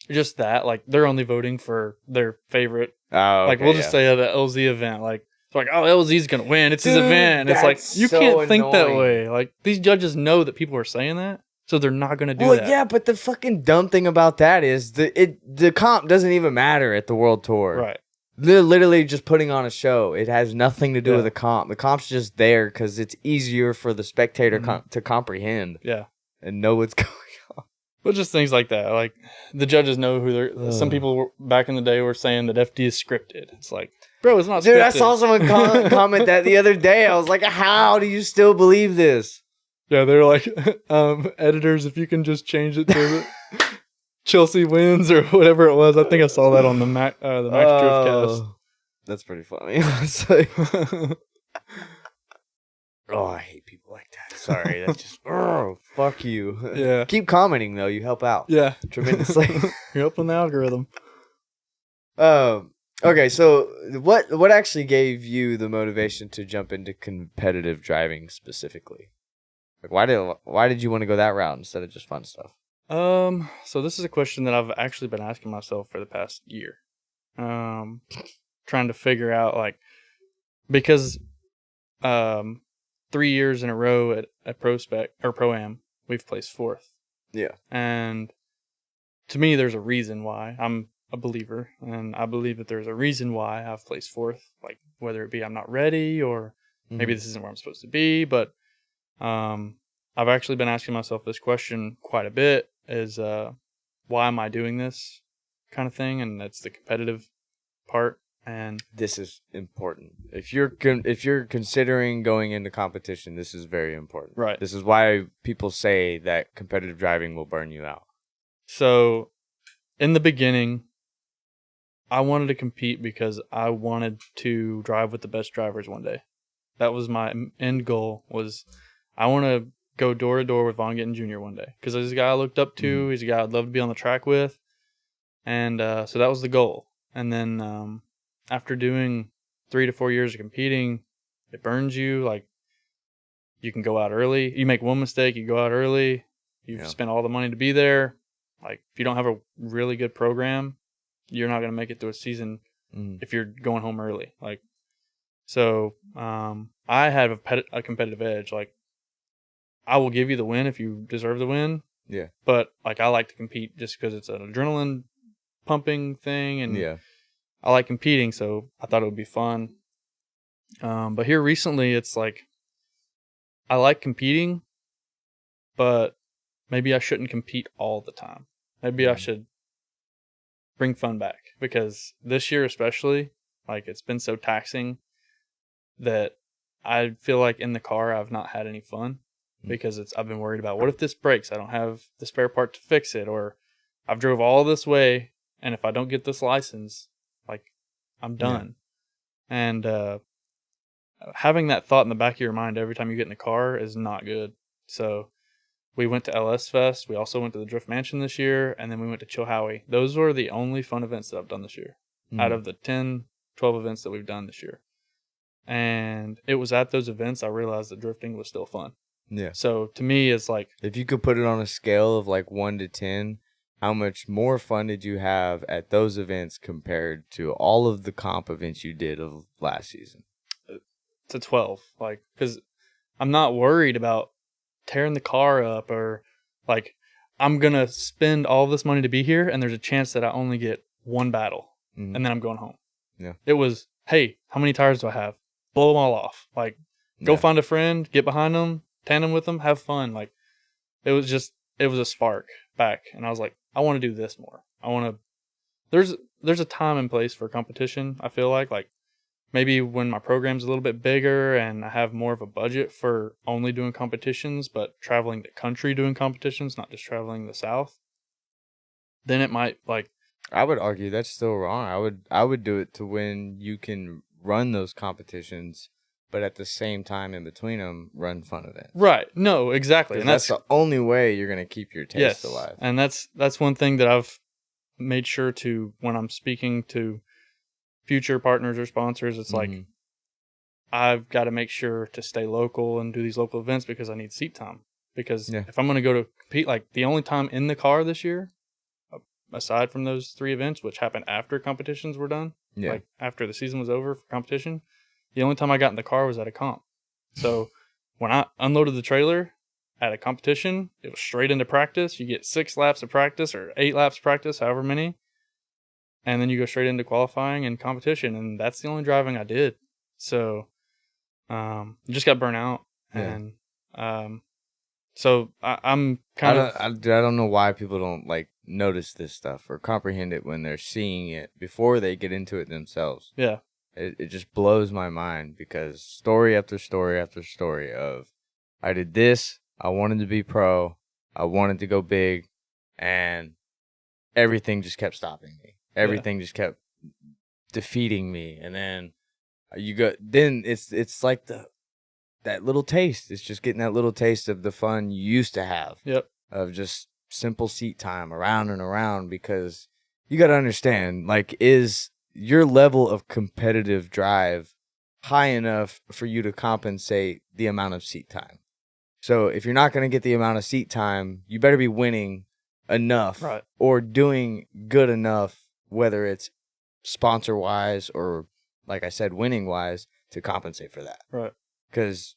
just that, like, they're only voting for their favorite. Oh, Like, we'll just say at an LZ event, like, it's like, oh, LZ's going to win. It's his event. It's like, you can't think that way. Like, these judges know that people are saying that. So they're not going to do that. Yeah, but the fucking dumb thing about that is the comp doesn't even matter at the World Tour. Right. They're literally just putting on a show. It has nothing to do Yeah. with the comp. The comp's just there because it's easier for the spectator to comprehend Yeah. and know what's going on. But just things like that. Like, the judges know who they're. Some people back in the day were saying that FD is scripted. It's like, bro, it's not scripted. Dude, I saw someone comment that the other day. I was like, how do you still believe this? Yeah, they're like, editors, if you can just change it to Chelsea wins or whatever it was. I think I saw that on the Max Driftcast. That's pretty funny, honestly. Oh, I hate people like that. Sorry, that's just, fuck you. Yeah. Keep commenting, though. You help out. Yeah. Tremendously. You're up on the algorithm. Okay, so what actually gave you the motivation to jump into competitive driving specifically? Like, why did you want to go that route instead of just fun stuff? So this is a question that I've actually been asking myself for the past year. Trying to figure out, like, because 3 years in a row at Pro-Am, we've placed 4th. Yeah. And to me, there's a reason why. I'm a believer, and I believe that there's a reason why I've placed 4th, like, whether it be I'm not ready or maybe this isn't where I'm supposed to be, but I've actually been asking myself this question quite a bit, is why am I doing this kind of thing? And that's the competitive part. And this is important. If you're considering going into competition, this is very important. Right. This is why people say that competitive driving will burn you out. So in the beginning, I wanted to compete because I wanted to drive with the best drivers one day. That was my end goal, was I want to go door to door with Von Gittin Jr. one day. Because he's a guy I looked up to. He's a guy I'd love to be on the track with. And so that was the goal. And then after doing 3 to 4 years of competing, it burns you. Like, you can go out early. You make one mistake, you go out early. You've spent all the money to be there. Like, if you don't have a really good program, you're not going to make it through a season if you're going home early. Like, so I have a competitive edge. Like, I will give you the win if you deserve the win. Yeah. But like I like to compete just because it's an adrenaline pumping thing, and Yeah. I like competing, so I thought it would be fun. But here recently, it's like I like competing, but maybe I shouldn't compete all the time. Maybe I should bring fun back, because this year especially, like it's been so taxing that I feel like in the car I've not had any fun, because I've been worried about what if this breaks? I don't have the spare part to fix it, or I've drove all this way, and if I don't get this license, like I'm done. And having that thought in the back of your mind every time you get in the car is not good. So we went to LS Fest. We also went to the Drift Mansion this year, and then we went to Chilhowie. Those were the only fun events that I've done this year out of the 10, 12 events that we've done this year. And it was at those events I realized that drifting was still fun. Yeah. So to me, it's like, If you could put it on a scale of like 1 to 10, how much more fun did you have at those events compared to all of the comp events you did of last season? to 12, like, because I'm not worried about tearing the car up, or like I'm gonna spend all this money to be here and there's a chance that I only get one battle and then I'm going home. Yeah. It was, hey, how many tires do I have? Blow them all off. Like, go find a friend, get behind them, tandem with them, have fun. Like, it was a spark back, and I was like, I want to do this more. I want to. There's a time and place for competition. I feel like maybe when my program's a little bit bigger and I have more of a budget for only doing competitions, but traveling the country doing competitions, not just traveling the South, then it might, like, I would argue that's still wrong. I would do it to when you can run those competitions, but at the same time in between them, run fun events. right. No, exactly. And That's the only way you're going to keep your taste alive. And that's one thing that I've made sure to, when I'm speaking to future partners or sponsors, it's like, I've got to make sure to stay local and do these local events because I need seat time. Because if I'm going to go to compete, like the only time in the car this year, aside from those 3 events, which happened after competitions were done, like after the season was over for competition, the only time I got in the car was at a comp. So when I unloaded the trailer at a competition, it was straight into practice. You get 6 laps of practice or 8 laps of practice, however many. And then you go straight into qualifying and competition. And that's the only driving I did. So just got burnt out. And so I'm kind of... I don't know why people don't like notice this stuff or comprehend it when they're seeing it before they get into it themselves. Yeah. It just blows my mind, because story after story after story of, I did this, I wanted to be pro, I wanted to go big, and everything just kept stopping me. Everything just kept defeating me. And then it's like that little taste. It's just getting that little taste of the fun you used to have. Yep. Of just simple seat time around and around, because you got to understand, like, is your level of competitive drive high enough for you to compensate the amount of seat time? So if you're not going to get the amount of seat time, you better be winning enough or doing good enough, whether it's sponsor wise or, like I said, winning wise, to compensate for that. Right. Because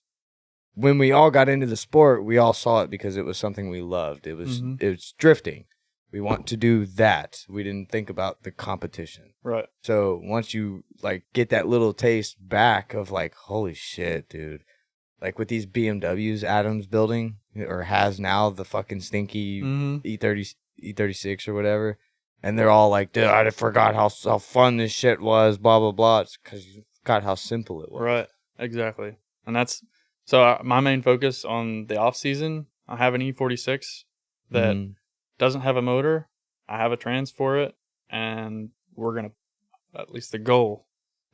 when we all got into the sport, we all saw it because it was something we loved. It was drifting. We want to do that. We didn't think about the competition. Right. So once you like get that little taste back of like, holy shit, dude. Like with these BMWs Adam's building, or has now, the fucking stinky E36 or whatever. And they're all like, dude, I forgot how fun this shit was, blah, blah, blah. It's because you forgot how simple it was. Right. Exactly. And that's, so my main focus on the off season, I have an E46 that doesn't have a motor. I have a trans for it, and we're going to, at least the goal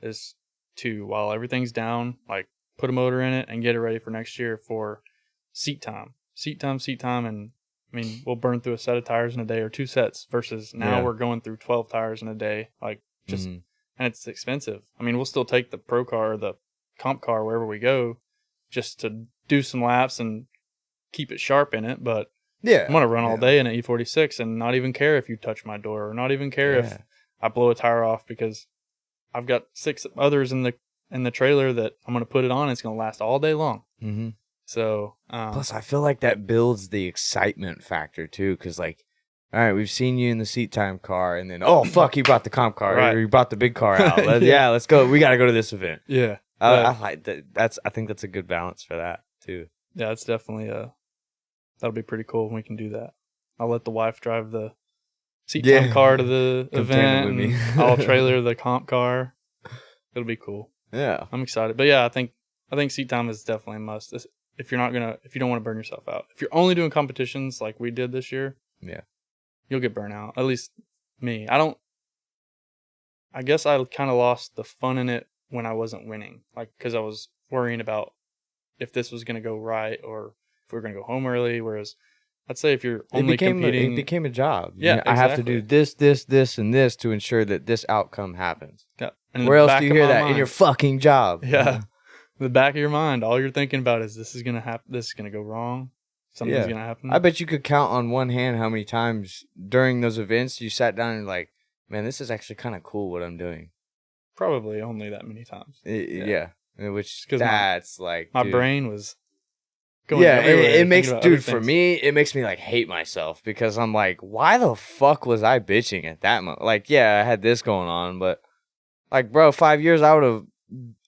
is to, while everything's down, like put a motor in it and get it ready for next year for seat time. And I mean, we'll burn through a set of tires in a day, or 2 sets, versus now we're going through 12 tires in a day. Like, just, and it's expensive. I mean, we'll still take the pro car or the comp car wherever we go just to do some laps and keep it sharp in it. But I'm going to run all day in an E46 and not even care if you touch my door, or not even care if I blow a tire off, because I've got 6 others in the trailer that I'm going to put it on. It's going to last all day long. So Plus, I feel like that builds the excitement factor too, because like, all right, we've seen you in the seat time car, and then oh fuck, he brought the comp car, Right. or he brought the big car out. Yeah. Let's go. We got to go to this event. yeah, I like that. I think that's a good balance for that too. yeah, it's definitely that'll be pretty cool when we can do that. I'll let the wife drive the seat time car to the Come event, tandem with me. and I'll trailer the comp car. It'll be cool. Yeah. I'm excited. But yeah, I think seat time is definitely a must. If you don't want to burn yourself out. If you're only doing competitions like we did this year, Yeah. you'll get burnt out. At least me. I guess I kind of lost the fun in it when I wasn't winning. Like, because I was worrying about if this was going to go right or if we were going to go home early. Whereas I'd say if you're only competing. It became a job. Yeah, I have to exactly. do this, and this to ensure that this outcome happens. Yeah. And in Where the else back do you of hear my that? In mind- your fucking job. Yeah. In the back of your mind, all you're thinking about is this is going to happen. This is going to go wrong. Something's Yeah. going to happen. I bet you could count on one hand how many times during those events you sat down and like, man, this is actually kind of cool what I'm doing. Probably only that many times. Yeah. Which 'Cause that's like My dude. brain was going Yeah, everywhere, it makes thinking about other for things. me, it makes me like hate myself because I'm like, why the fuck was I bitching at that moment? Like, yeah, I had this going on, but like, bro, 5 years I would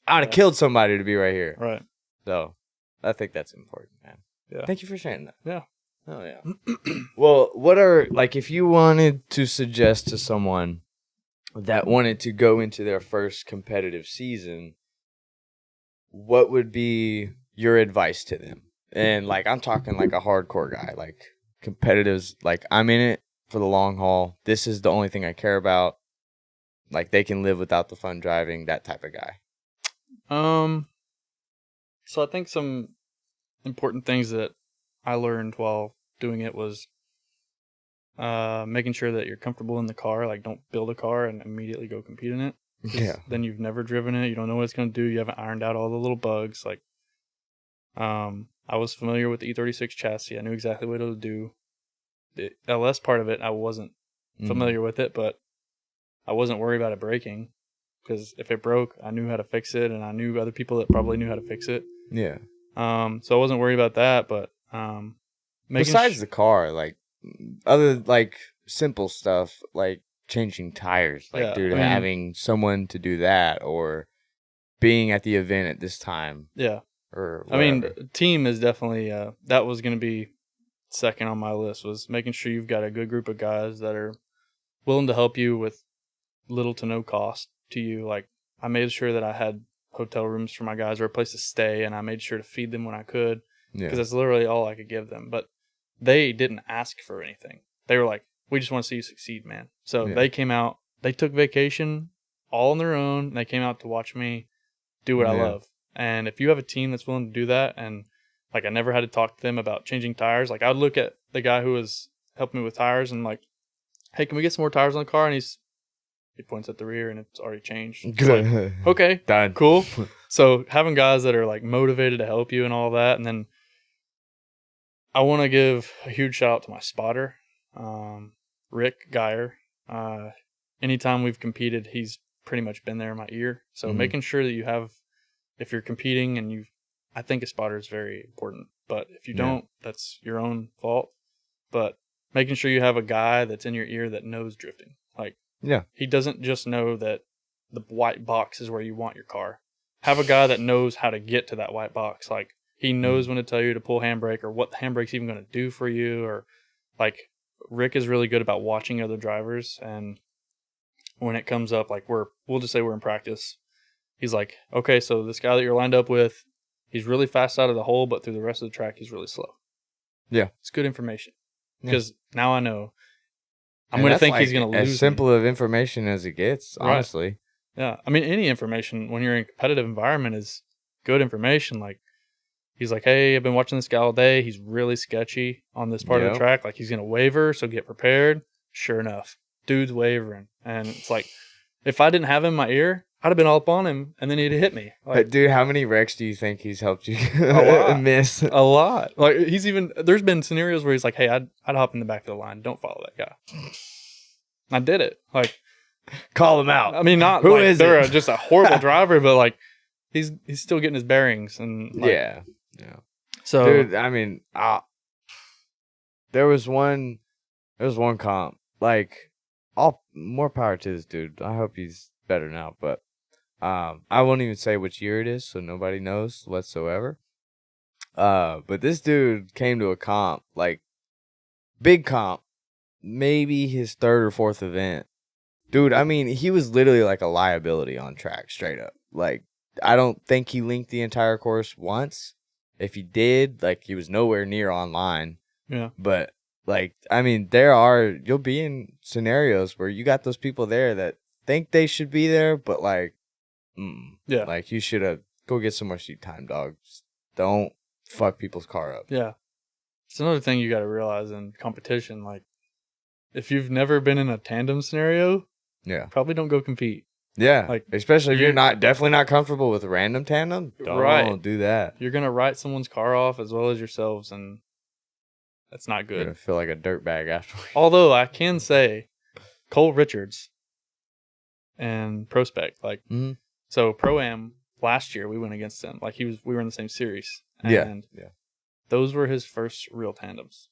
have killed somebody to be right here. Right. So, I think that's important, man. Yeah. Thank you for sharing that. Yeah. Oh yeah. Well, what are like if you wanted to suggest to someone that wanted to go into their first competitive season, what would be your advice to them? And like I'm talking like a hardcore guy, like competitives, like I'm in it for the long haul. This is the only thing I care about. Like they can live without the fun driving, that type of guy. So I think some important things that I learned while doing it was making sure that you're comfortable in the car. Like, don't build a car and immediately go compete in it. Yeah. Then you've never driven it. You don't know what it's going to do. You haven't ironed out all the little bugs. Like, I was familiar with the E36 chassis. I knew exactly what it would do. The LS part of it, I wasn't familiar with it, but I wasn't worried about it breaking because if it broke, I knew how to fix it, and I knew other people that probably knew how to fix it. Yeah. So I wasn't worried about that, but besides the car, like other like simple stuff like changing tires, like Yeah, dude, I mean- having someone to do that or being at the event at this time yeah. or I mean, whatever. team is definitely that was going to be second on my list, was making sure you've got a good group of guys that are willing to help you with little to no cost to you. Like, I made sure that I had hotel rooms for my guys or a place to stay, and I made sure to feed them when I could Yeah. because that's literally all I could give them. But they didn't ask for anything. They were like, we just want to see you succeed, man. So Yeah. they came out, they took vacation all on their own, and they came out to watch me do what I Yeah. love. And if you have a team that's willing to do that, and like I never had to talk to them about changing tires, like I would look at the guy who was helping me with tires and like, hey, can we get some more tires on the car? And he points at the rear and it's already changed. It's like, okay, Done. cool. So having guys that are like motivated to help you and all that. And then I want to give a huge shout out to my spotter, Rick Geyer. Anytime we've competed, he's pretty much been there in my ear. So Mhm. making sure that you have, if you're competing and I think a spotter is very important, but if you Yeah. don't, that's your own fault. But making sure you have a guy that's in your ear that knows drifting. Like, Yeah. he doesn't just know that the white box is where you want your car. Have a guy that knows how to get to that white box. Like, he knows when to tell you to pull handbrake or what the handbrake's even going to do for you. Or like, Rick is really good about watching other drivers. And when it comes up, like we'll just say we're in practice. He's like, okay, so this guy that you're lined up with, he's really fast out of the hole, but through the rest of the track, he's really slow. Yeah. It's good information Yeah. because now I know I'm And going to that's think like he's going to lose. as simple of information as it gets, Right. honestly. Yeah. I mean, any information when you're in a competitive environment is good information. Like, he's like, hey, I've been watching this guy all day. He's really sketchy on this part of Yep. the track. Like, he's going to waver, so get prepared. Sure enough, dude's wavering. And it's like, if I didn't have him in my ear, I'd have been all up on him, and then he'd hit me. Like, But dude, how many wrecks do you think he's helped you lot. miss? a lot. Like, there's been scenarios where he's like, hey, I'd hop in the back of the line. Don't follow that guy. I did it. Like, Call him out. I mean, not Who like is they're it? just a horrible driver, but like he's still getting his bearings and like, Yeah. So, Dude, I mean, there was one comp. Like, all more power to this dude. I hope he's better now, but I won't even say which year it is, so nobody knows whatsoever. But this dude came to a comp, like big comp, maybe his third or fourth event. Dude, I mean, he was literally like a liability on track, straight up. Like, I don't think he linked the entire course once. If he did, like, he was nowhere near online. yeah. But, like, I mean, you'll be in scenarios where you got those people there that think they should be there, but, like, Yeah. like, you should have, go get some more seat time, dog. Just don't fuck people's car up. Yeah. It's another thing you got to realize in competition. Like, if you've never been in a tandem scenario, Yeah. probably don't go compete. Yeah. Like, especially if you're definitely not comfortable with random tandem, don't do that. You're going to write someone's car off as well as yourselves, and that's not You're good. going to feel like a dirtbag afterwards. Although I can say Cole Richards and Prospect, like, so Pro-Am last year we went against him. Like, we were in the same series. And those were his first real tandems.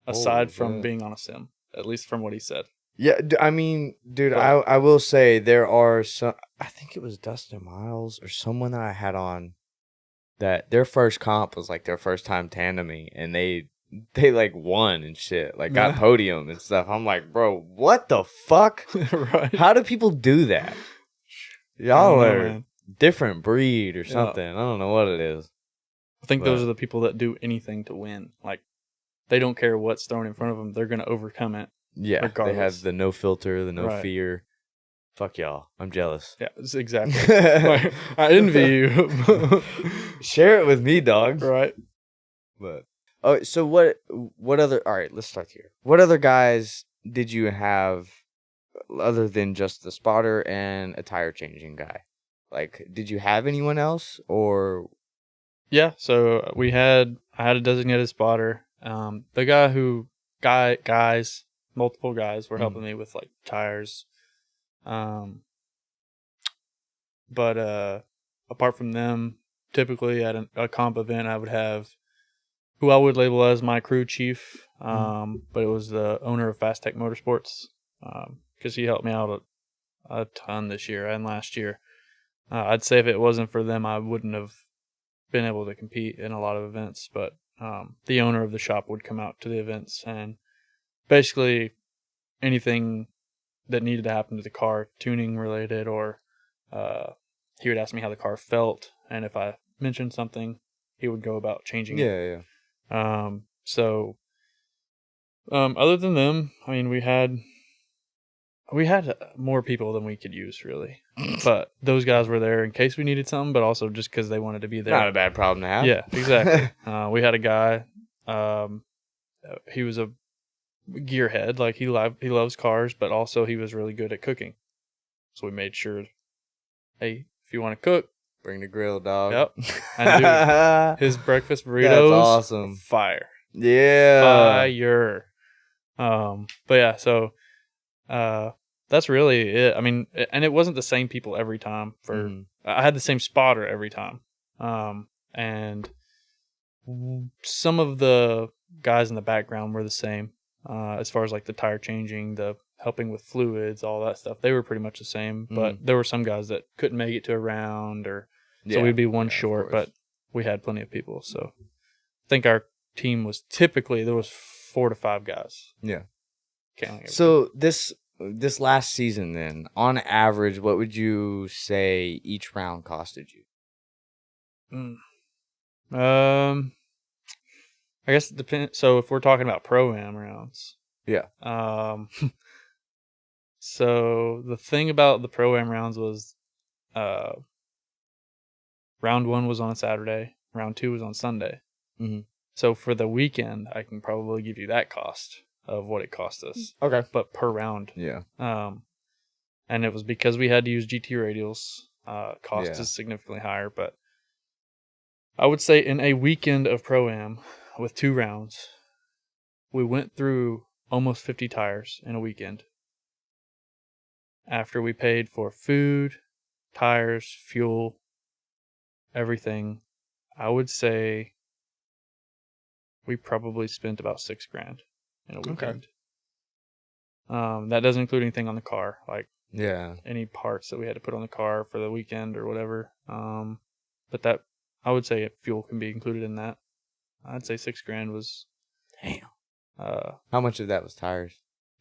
Aside from being on a sim, at least from what he said. Yeah, I mean, dude, I will say there are some. I think it was Dustin Miles or someone that I had on that their first comp was like their first time tandeming, and they like won and shit, like got podium and stuff. I'm like, bro, what the fuck? Right? How do people do that? Y'all are different breed or something. I don't know what it is. I think those are the people that do anything to win. Like, they don't care what's thrown in front of them; they're gonna overcome it. Yeah, regardless. They have the no filter, the no fear. Fuck y'all. I'm jealous. Yeah, exactly. I envy you. Share it with me, dog. Right. But so what other? All right, let's start here. What other guys did you have other than just the spotter and a tire changing guy? Like, did you have anyone else or? Yeah. So I had a designated spotter. The guy multiple guys were helping me with like tires. But apart from them, typically at a comp event, I would have who I would label as my crew chief. But it was the owner of Fast Tech Motorsports, because he helped me out a ton this year and last year. I'd say if it wasn't for them, I wouldn't have been able to compete in a lot of events. But the owner of the shop would come out to the events, and basically anything that needed to happen to the car, tuning related, or he would ask me how the car felt, and if I mentioned something, he would go about changing it. So other than them, I mean, we had more people than we could use, really. But those guys were there in case we needed something, but also just because they wanted to be there. Not a bad problem to have. Yeah, exactly. We had a guy. He was a gearhead. Like, he loves cars, but also he was really good at cooking. So we made sure, hey, if you want to cook, bring the grill, dog. Yep. And dude, his breakfast burritos, that's awesome. Fire. Yeah. Fire. But yeah, so that's really it. I mean, and it wasn't the same people every time. I had the same spotter every time. And some of the guys in the background were the same. As far as like the tire changing, the helping with fluids, all that stuff, they were pretty much the same. But there were some guys that couldn't make it to a round, so we'd be one short. But we had plenty of people. So I think our team was there was 4 to 5 guys. Yeah. So this last season, then, on average, what would you say each round costed you? I guess it depends. So if we're talking about Pro-Am rounds. Yeah. So the thing about the Pro-Am rounds was round 1 was on a Saturday. Round 2 was on Sunday. So for the weekend, I can probably give you that cost of what it cost us. Okay. But per round. Yeah. And it was because we had to use GT radials. Cost is significantly higher, but I would say in a weekend of Pro-Am with 2 rounds, we went through almost 50 tires in a weekend. After we paid for food, tires, fuel, everything, I would say we probably spent about $6,000 in a weekend. That doesn't include anything on the car, like any parts that we had to put on the car for the weekend or whatever. But that, I would say fuel can be included in that. I'd say $6,000 was. Damn. How much of that was tires?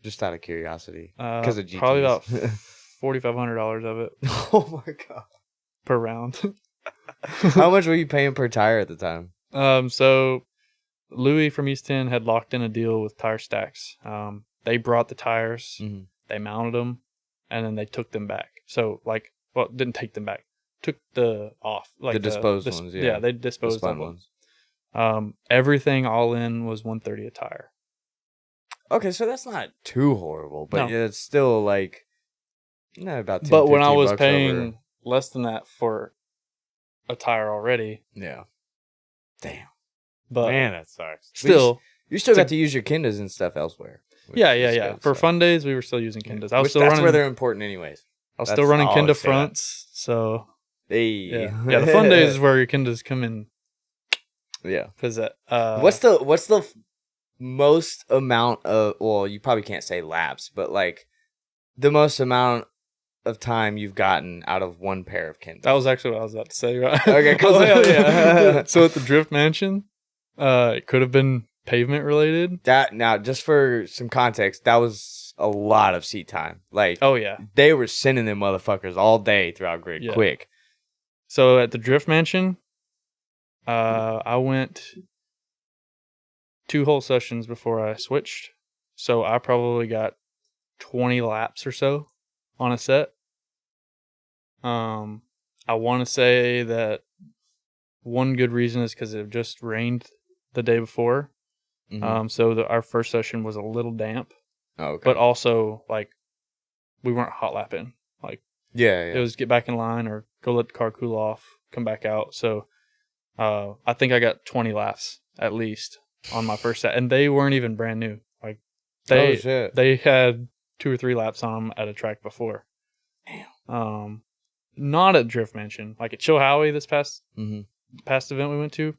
Just out of curiosity. Because of GTs. Probably about $4,500 of it. Oh my god. Per round. How much were you paying per tire at the time? So Louis from East 10 had locked in a deal with Tire Stacks. They brought the tires, they mounted them, and then they took them back. So didn't take them back, took the disposed ones. Yeah, they disposed of them. Everything all in was $130 a tire. Okay, so that's not too horrible, but it's still like about 10, but when I was bucks paying less than that for a tire already, damn. But man, that sucks. Still, you still got to use your Kendas and stuff elsewhere. Yeah. For fun days, we were still using Kendas. That's where they're important, anyways. I was still running Kenda fronts, so yeah. The fun days is where your Kendas come in. Yeah, because what's the most amount of? Well, you probably can't say laps, but like the most amount of time you've gotten out of one pair of Kendas. That was actually what I was about to say. Right? Okay, cool. So at the Drift Mansion, it could have been pavement related. That now, just for some context, that was a lot of seat time. Like, they were sending them motherfuckers all day throughout grid quick. So at the Drift Mansion, I went 2 whole sessions before I switched. So I probably got 20 laps or so on a set. I want to say that one good reason is because it just rained the day before. So our first session was a little damp. But also, like, we weren't hot lapping. Like, it was get back in line or go let the car cool off, come back out. So I think I got 20 laps at least on my first set, and they weren't even brand new. Like, they had 2 or 3 laps on them at a track before. Damn. Not at Drift Mansion, like at Chilhowie this past event we went to.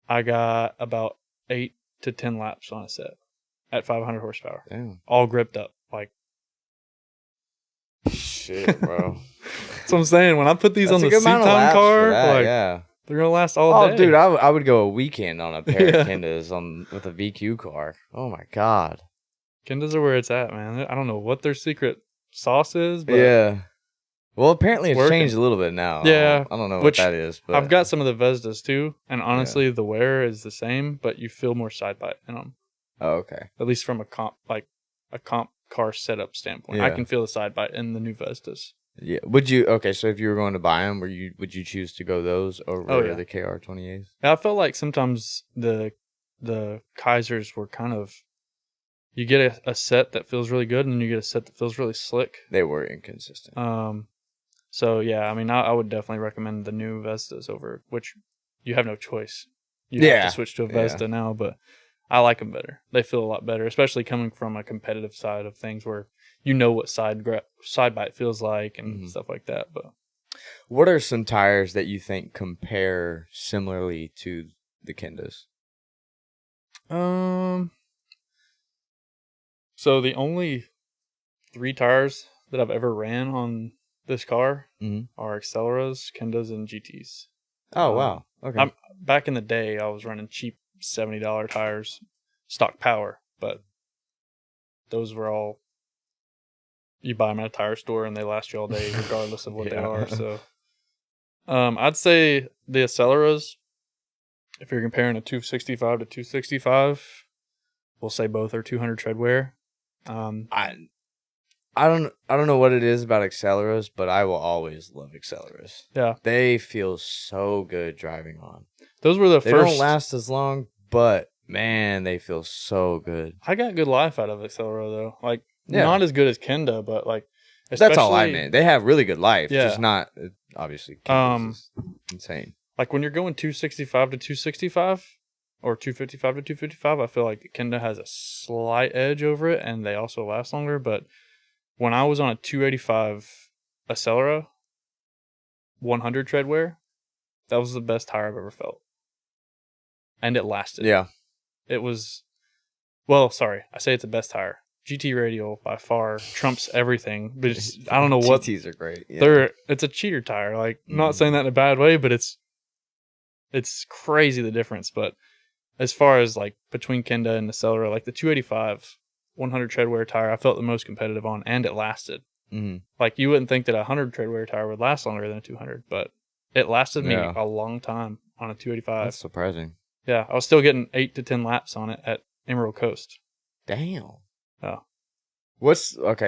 I got about 8 to 10 laps on a set at 500 horsepower. Damn. All gripped up, like. Shit, bro. That's what I'm saying. When I put these on the seat time car, they're gonna last all day. Oh, dude, I would go a weekend on a pair of Kendas with a VQ car. Oh my god. Kendas are where it's at, man. I don't know what their secret sauce is, but well, apparently it's changed a little bit now. Yeah, I don't know what that is. But I've got some of the Vesdas too, and honestly, the wear is the same, but you feel more side bite in them. Oh, okay. At least from a comp car setup standpoint, I can feel the side bite in the new Vestas. Yeah. Would you? Okay, so if you were going to buy them, would you choose to go those over the KR28s? I felt like sometimes the Kaisers were kind of. You get a set that feels really good, and then you get a set that feels really slick. They were inconsistent. So yeah, I mean, I would definitely recommend the new Vestas over, which you have no choice. You have to switch to a Vesta now, but I like them better. They feel a lot better, especially coming from a competitive side of things where you know what side bite feels like and stuff like that. But what are some tires that you think compare similarly to the Kendas? So the only 3 tires that I've ever ran on this car are Acceleras, Kendas, and GTs. Oh, wow. Okay. Back in the day, I was running cheap $70 tires, stock power, but those were all, you buy them at a tire store and they last you all day regardless of what they are. So I'd say the Acceleras, if you're comparing a 265 to 265, we'll say both are 200 tread wear. I don't know what it is about Acceleras, but I will always love Acceleras. Yeah. They feel so good driving on. Those were They don't last as long, but man, they feel so good. I got good life out of Accelera though. Like not as good as Kenda, but like that's all I meant. They have really good life, just not obviously Kenda's is insane. Like when you're going 265 to 265 or 255 to 255, I feel like Kenda has a slight edge over it and they also last longer, but when I was on a 285 Accelera 100 tread wear, that was the best tire I've ever felt. and it lasted. Yeah. It was, well, sorry, I say it's the best tire. GT Radial by far trumps everything, but I don't know what. GTs are great. Yeah. It's a cheater tire. Like, not saying that in a bad way, but it's crazy the difference. But as far as like between Kenda and the Accelera, like the 285 100 tread wear tire, I felt the most competitive on, and it lasted. Like, you wouldn't think that a 100 tread wear tire would last longer than a 200, but it lasted me a long time on a 285. That's surprising. Yeah, I was still getting 8 to 10 laps on it at Emerald Coast. Damn. Oh.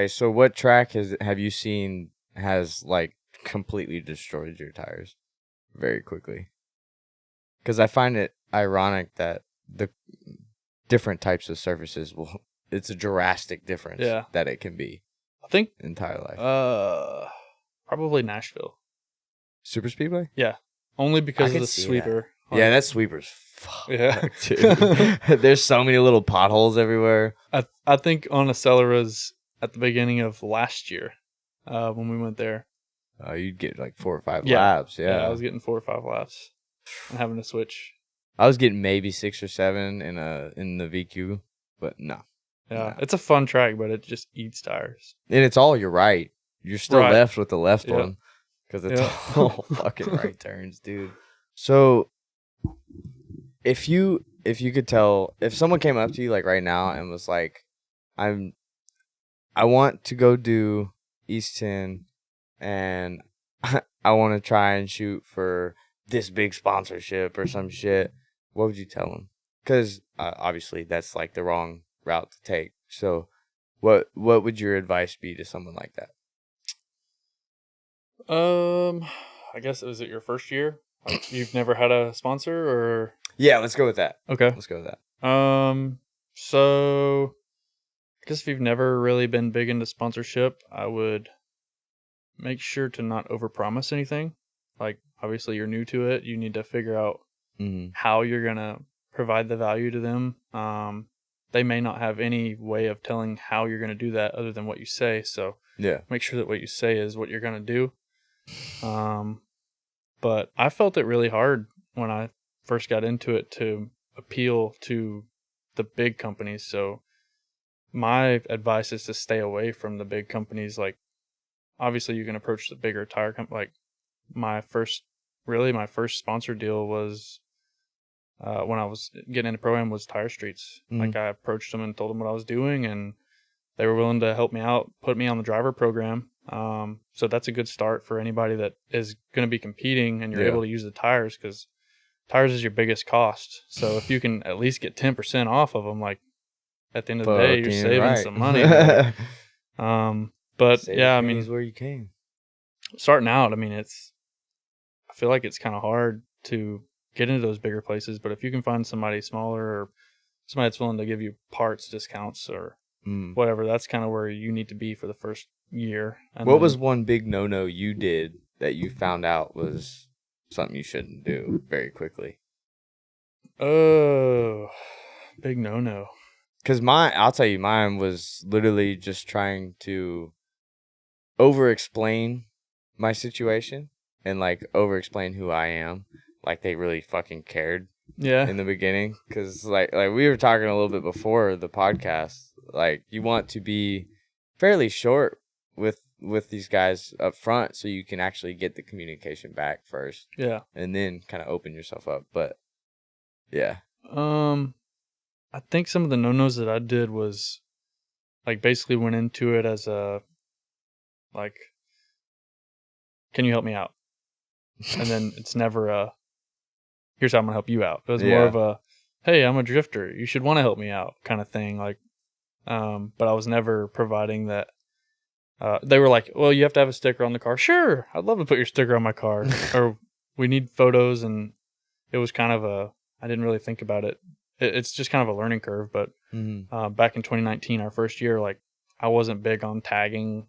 So what track have you seen has like completely destroyed your tires very quickly? Because I find it ironic that the different types of surfaces it's a drastic difference that it can be. I think in tire life. Probably Nashville. Super Speedway? Yeah. Only because of the sweeper. Like, yeah, that sweeper's fuck. Yeah. Dude. There's so many little potholes everywhere. I think on Accelera's at the beginning of last year, when we went there. You'd get like 4 or 5 laps. Yeah, I was getting 4 or 5 laps and having to switch. I was getting maybe 6 or 7 in the VQ, but no. Yeah, it's a fun track, but it just eats tires. And it's all you're right. You're still left with the left one because it's all fucking right turns, dude. So if you could tell, if someone came up to you like right now and was like, I want to go do East 10 and I want to try and shoot for this big sponsorship or some shit, what would you tell them? Because obviously that's like the wrong route to take. So what would your advice be to someone like that? I guess, was it your first year? Like, you've never had a sponsor, or? Yeah, let's go with that. Okay. Let's go with that. So I guess if you've never really been big into sponsorship, I would make sure to not overpromise anything. Like, obviously you're new to it. You need to figure out how you're going to provide the value to them. They may not have any way of telling how you're going to do that other than what you say. So make sure that what you say is what you're going to do. But I felt it really hard when I first got into it to appeal to the big companies. So my advice is to stay away from the big companies. Like, obviously you can approach the bigger tire company. Like, my first sponsor deal was when I was getting into Pro-Am was Tire Streets. Like, I approached them and told them what I was doing, and they were willing to help me out, put me on the driver program. So that's a good start for anybody that is going to be competing and you're able to use the tires, because tires is your biggest cost. So if you can at least get 10% off of them, like, at the end of the day, you're saving some money. But Save yeah, I mean, where you came. Starting out, I mean, I feel like it's kind of hard to get into those bigger places, but if you can find somebody smaller or somebody that's willing to give you parts discounts or whatever, that's kind of where you need to be for the first year. And what was one big no-no you did that you found out was something you shouldn't do very quickly? Oh, big no-no. Because I'll tell you, mine was literally just trying to over-explain my situation and, like, over-explain who I am. Like, they really fucking cared in the beginning. Because, like we were talking a little bit before the podcast, like, you want to be fairly short with these guys up front so you can actually get the communication back first. Yeah. And then kind of open yourself up. But, yeah. I think some of the no-nos that I did was, like, basically went into it as a, like, can you help me out? And then it's never a, here's how I'm going to help you out. It was more of a, hey, I'm a drifter, you should want to help me out kind of thing. Like, but I was never providing that. They were like, well, you have to have a sticker on the car. Sure, I'd love to put your sticker on my car. Or we need photos. And it was kind of I didn't really think about it. It's just kind of a learning curve. But back in 2019, our first year, like, I wasn't big on tagging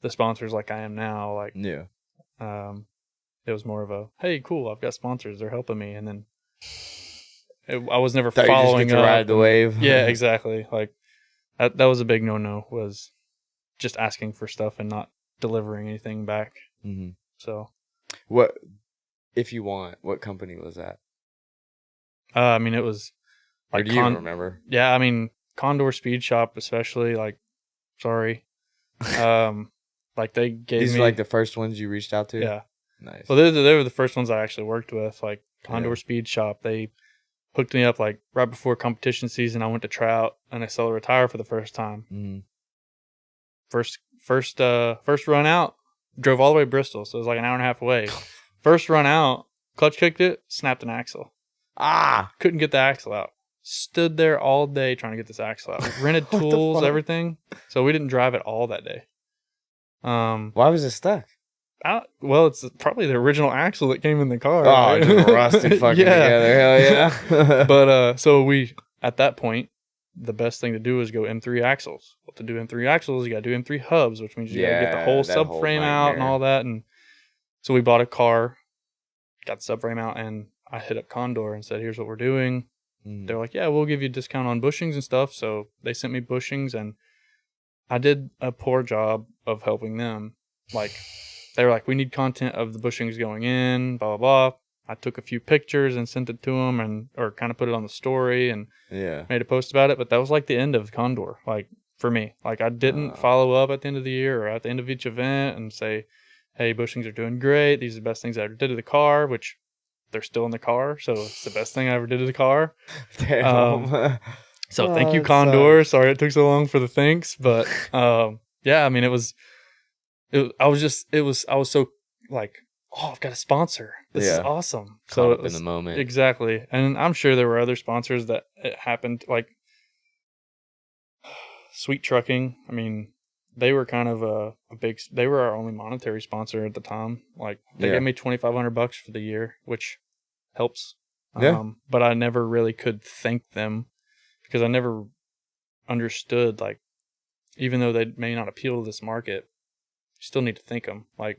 the sponsors like I am now. Like, it was more of a, hey, cool, I've got sponsors, they're helping me. And then I was never following up. Ride the wave. Yeah, exactly. Like, that was a big no-no, was just asking for stuff and not delivering anything back. So, what, if you want, what company was that? I mean, it was Or like do you even remember? Yeah, I mean, Condor Speed Shop especially. Like, sorry, like they gave These me are like the first ones you reached out to? yeah. Nice. Well, they were the first ones I actually worked with. Like Condor Speed Shop, they hooked me up like right before competition season. I went to try out and retire for the first time. Mm. First run out, drove all the way to Bristol, so it was like an hour and a half away. First run out, clutch kicked it, snapped an axle. Couldn't get the axle out. Stood there all day trying to get this axle out. Rented tools, everything. So we didn't drive at all that day. Why was it stuck? Well, it's probably the original axle that came in the car. Oh, right? just rusted fucking together. Hell yeah. But so we, at that point, the best thing to do is go M3 axles. Well, to do M3 axles, you got to do M3 hubs, which means you got to get the whole subframe out and all that. And so we bought a car, got the subframe out, and I hit up Condor and said, here's what we're doing. They're like, yeah, we'll give you a discount on bushings and stuff. So they sent me bushings, and I did a poor job of helping them. Like, they were like, we need content of the bushings going in, blah, blah, blah. I took a few pictures and sent it to them, or kind of put it on the story and made a post about it. But that was like the end of Condor, like for me. Like, I didn't follow up at the end of the year or at the end of each event and say, hey, bushings are doing great. These are the best things I ever did to the car, which they're still in the car. So it's the best thing I ever did to the car. Damn. So thank you, Condor. Sorry it took so long for the thanks. But yeah, I mean, I was so like, oh, I've got a sponsor. This is awesome. So it was in the moment. Exactly. And I'm sure there were other sponsors that it happened, like Sweet Trucking. I mean, they were kind of they were our only monetary sponsor at the time. Like, they gave me $2,500 for the year, which helps. But I never really could thank them because I never understood, like, even though they may not appeal to this market, you still need to thank them. Like,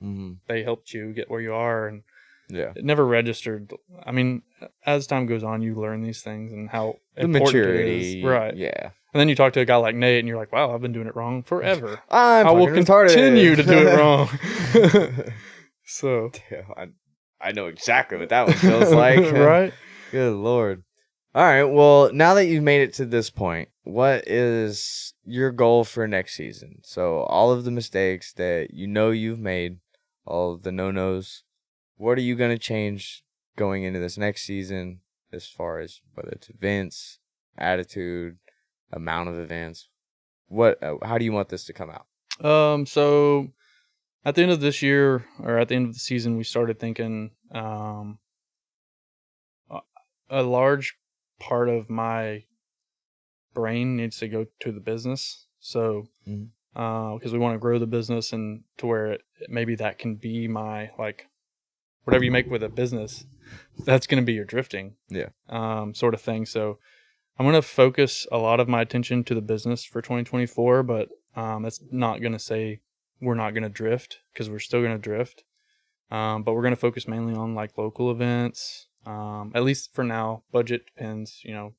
they helped you get where you are, and it never registered. I mean, as time goes on, you learn these things and how the important maturity, it is. Right. Yeah. And then you talk to a guy like Nate, and you're like, wow, I've been doing it wrong forever. I will continue to do it wrong. So. Damn, I know exactly what that one feels like. Right? Good Lord. All right. Well, now that you've made it to this point, what is your goal for next season? So all of the mistakes that you know you've made, all of the no-nos, what are you going to change going into this next season as far as whether it's events, attitude, amount of events? How do you want this to come out? So at the end of this year, or at the end of the season, we started thinking a large part of my brain needs to go to the business. So because we want to grow the business and to where maybe that can be my, like, whatever you make with a business, that's going to be your drifting sort of thing. So I'm going to focus a lot of my attention to the business for 2024, but that's not going to say we're not going to drift, because we're still going to drift. But we're going to focus mainly on like local events. At least for now. Budget depends, you know.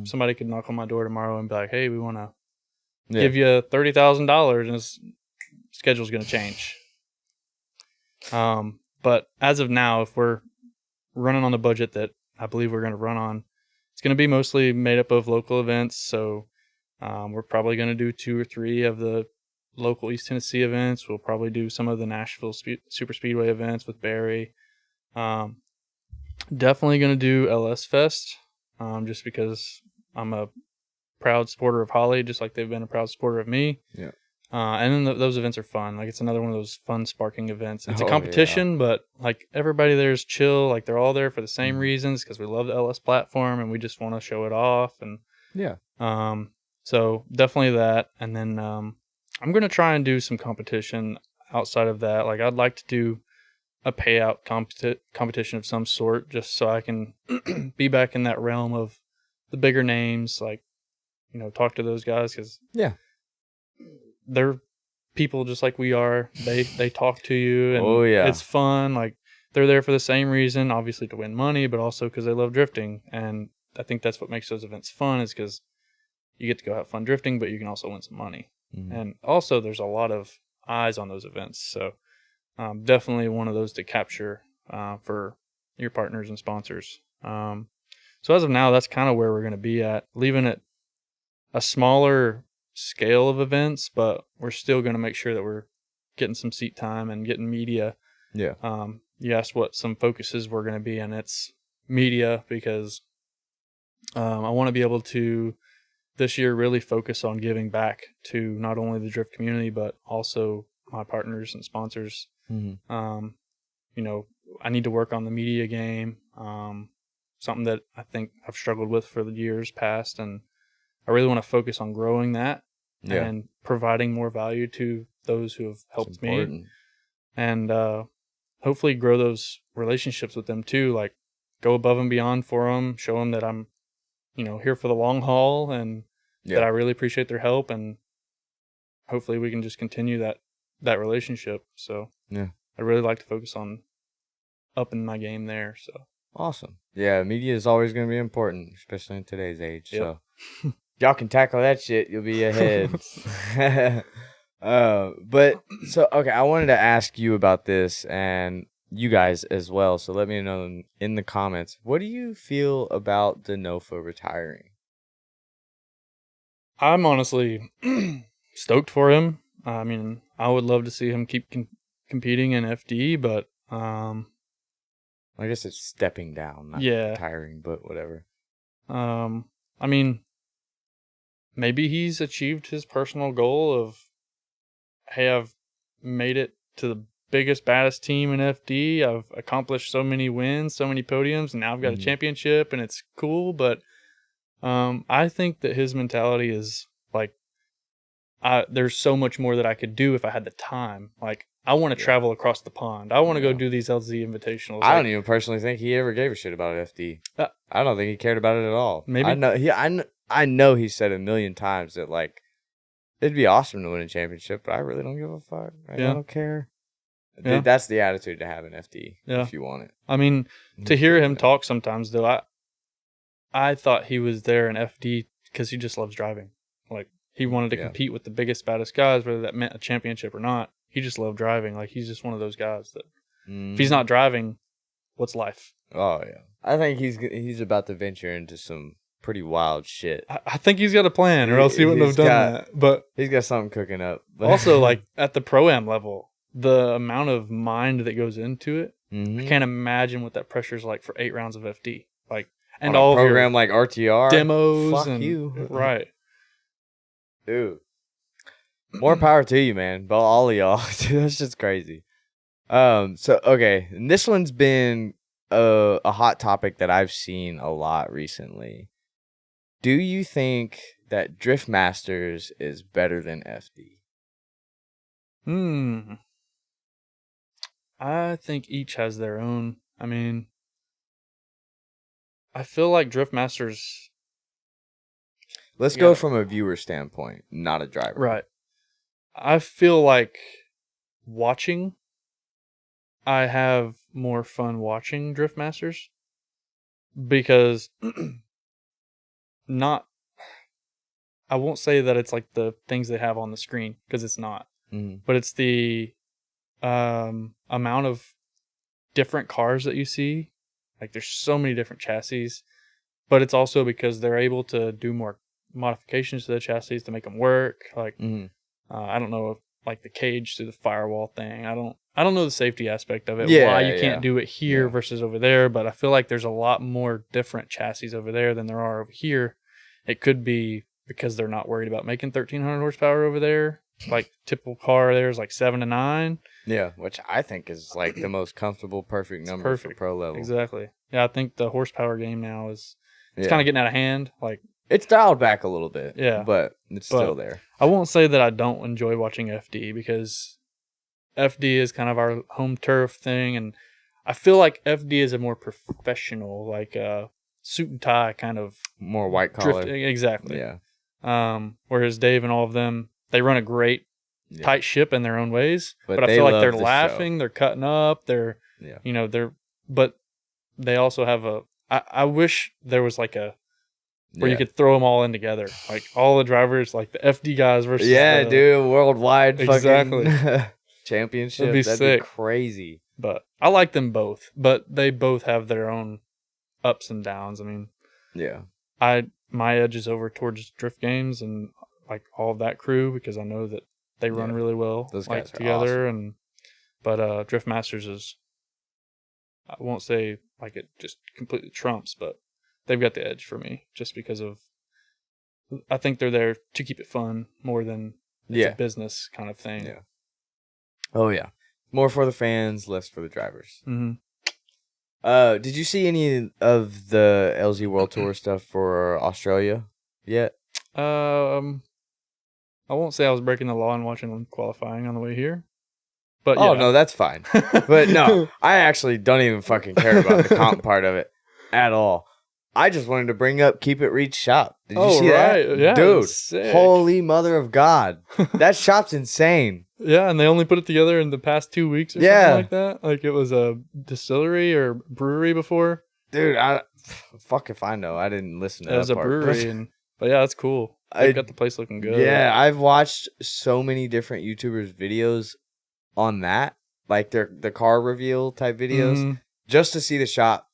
Somebody could knock on my door tomorrow and be like, hey, we want to give you $30,000 and his schedule's going to change. But as of now, if we're running on the budget that I believe we're going to run on, it's going to be mostly made up of local events. So we're probably going to do 2 or 3 of the local East Tennessee events. We'll probably do some of the Nashville Super Speedway events with Barry. Definitely going to do LS Fest, just because I'm a proud supporter of Holly, just like they've been a proud supporter of me. Yeah. And then those events are fun. Like, it's another one of those fun sparking events. It's a competition, but like, everybody there is chill. Like, they're all there for the same reasons, because we love the LS platform and we just want to show it off. And so definitely that. And then I'm going to try and do some competition outside of that. Like, I'd like to do a payout competition of some sort, just so I can be back in that realm of the bigger names, like, you know, talk to those guys, because they're people just like we are. They talk to you, and it's fun. Like, they're there for the same reason, obviously to win money, but also because they love drifting. And I think that's what makes those events fun, is because you get to go have fun drifting, but you can also win some money. And also there's a lot of eyes on those events. So definitely one of those to capture for your partners and sponsors. So as of now, that's kind of where we're going to be at, leaving it a smaller scale of events, but we're still going to make sure that we're getting some seat time and getting media. Yeah. You asked what some focuses were going to be, and it's media, because I want to be able to this year really focus on giving back to not only the drift community, but also my partners and sponsors. Mm-hmm. You know, I need to work on the media game, something that I think I've struggled with for the years past, and I really want to focus on growing that and providing more value to those who have helped me, and hopefully grow those relationships with them too, like go above and beyond for them, show them that I'm, you know, here for the long haul, and that I really appreciate their help, and hopefully we can just continue that relationship. So I really like to focus on upping my game there. So awesome. Yeah, media is always going to be important, especially in today's age. So y'all can tackle that shit, you'll be ahead. But so okay, I wanted to ask you about this, and you guys as well. So let me know in the comments, what do you feel about Denofa retiring? I'm honestly stoked for him. I mean, I would love to see him keep competing in FD, but I guess it's stepping down, not retiring, but whatever. I mean, maybe he's achieved his personal goal of, hey, I've made it to the biggest, baddest team in FD. I've accomplished so many wins, so many podiums, and now I've got a championship, and it's cool. But I think that his mentality is like, there's so much more that I could do if I had the time. Like, I want to travel across the pond. I want to go do these LZ invitationals. I don't even personally think he ever gave a shit about FD. I don't think he cared about it at all. Maybe I know he said a million times that, like, it'd be awesome to win a championship, but I really don't give a fuck. Right? I don't care. Dude, that's the attitude to have in FD if you want it. I mean, to hear him talk sometimes, though, I thought he was there in FD because he just loves driving. Like, he wanted to compete with the biggest, baddest guys, whether that meant a championship or not. He just loved driving. Like, he's just one of those guys that if he's not driving, what's life? Oh, yeah. I think he's about to venture into some pretty wild shit. I think he's got a plan, or else he wouldn't have done that. But he's got something cooking up. Also, like, at the Pro-Am level, the amount of mind that goes into it, I can't imagine what that pressure is like for 8 rounds of FD. Like, and on all a program like RTR demos, fuck you, right? Dude, more power to you, man. But all of y'all, dude, that's just crazy. So okay, and this one's been a hot topic that I've seen a lot recently. Do you think that Drift Masters is better than FD? I think each has their own. I mean, I feel like Drift Masters. Let's go from a viewer standpoint, not a driver. Right. I feel like watching, I have more fun watching Drift Masters because I won't say that it's like the things they have on the screen, because it's not, but it's the amount of different cars that you see. Like, there's so many different chassis, but it's also because they're able to do more modifications to the chassis to make them work. Like, I don't know if, like, the cage through the firewall thing. I don't know the safety aspect of it. Why you can't do it here versus over there. But I feel like there's a lot more different chassis over there than there are over here. It could be because they're not worried about making 1,300 horsepower over there. Like, typical car there is like 7 to 9. Yeah, which I think is like the most comfortable, perfect number for pro level. Exactly. Yeah, I think the horsepower game now is kind of getting out of hand. Like, it's dialed back a little bit. Yeah, but it's still there. I won't say that I don't enjoy watching FD, because FD is kind of our home turf thing, and I feel like FD is a more professional, like suit and tie kind of more white collar. Exactly. Yeah. Whereas Dave and all of them, they run a great tight ship in their own ways, but I feel like they're laughing, they're cutting up, but they also have I wish there was like a where you could throw them all in together, like all the drivers, like the FD guys versus dude, worldwide exactly championship. That'd be crazy. But I like them both, but they both have their own ups and downs. I mean, Yeah. My edge is over towards drift games and like all of that crew because I know that they run really well Those like guys are together awesome. but Drift Masters is, I won't say like it just completely trumps, but they've got the edge for me just because of, I think they're there to keep it fun more than it's a business kind of thing. Yeah. Oh yeah. More for the fans, less for the drivers. Mm-hmm. Did you see any of the LZ World Tour stuff for Australia yet? I won't say I was breaking the law and watching them qualifying on the way here, but Oh yeah. no, that's fine. But no, I actually don't even fucking care about the comp part of it at all. I just wanted to bring up Keep It Reach Shop. Did you see that? Yeah, dude, sick. Holy mother of God. That shop's insane. Yeah, and they only put it together in the past 2 weeks or something like that. Like it was a distillery or brewery before. Dude, fuck if I know. I didn't listen to that. It was a part. brewery, but yeah, that's cool. They've got the place looking good. Yeah, I've watched so many different YouTubers' videos on that, like the car reveal type videos, just to see the shop.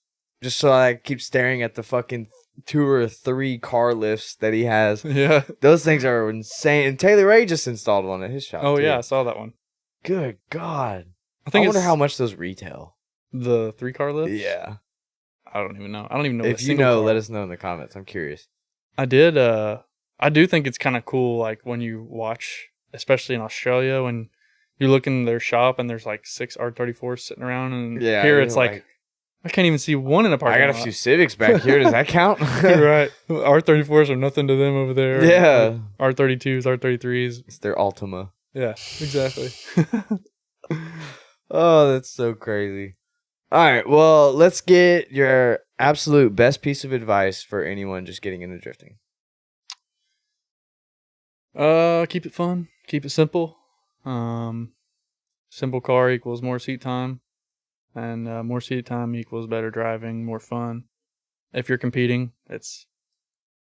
Just so I keep staring at the fucking 2 or 3 car lifts that he has. Yeah. Those things are insane. And Taylor Ray just installed one at his shop. Oh, too. yeah. I saw that one. Good God. I wonder how much those retail. The 3-car lifts? Yeah. I don't even know. I don't even know. If you know, let us know in the comments. I'm curious. I do think it's kind of cool, like when you watch, especially in Australia, when you look in their shop and there's like 6 R34s sitting around, and here it's like I can't even see one in a parking lot. I got a few Civics back here. Does that count? Right. R34s are nothing to them over there. Yeah. R32s, R33s. It's their Altima. Yeah, exactly. Oh, that's so crazy. All right. Well, let's get your absolute best piece of advice for anyone just getting into drifting. Keep it fun. Keep it simple. Simple car equals more seat time. And more seat time equals better driving, more fun. If you're competing, it's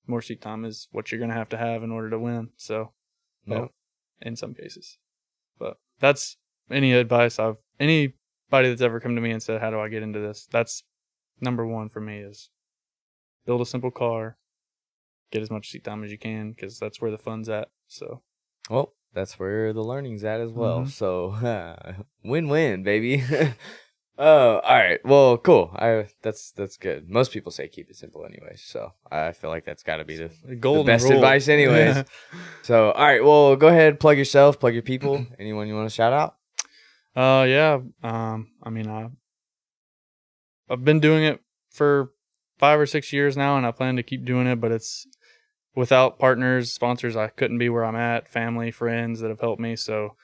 more seat time is what you're going to have in order to win. So, in some cases. But that's any advice anybody that's ever come to me and said, how do I get into this? That's number one for me is build a simple car, get as much seat time as you can because that's where the fun's at. So, well, that's where the learning's at as well. So, win-win, baby. Oh, all right. Well, cool. That's good. Most people say keep it simple anyways. So I feel like that's got to be the best rule. advice anyways. Yeah. So, all right. Well, go ahead. Plug yourself. Plug your people. Anyone you want to shout out? Yeah. I mean, I've been doing it for 5 or 6 years now, and I plan to keep doing it, but it's without partners, sponsors, I couldn't be where I'm at, family, friends that have helped me. So,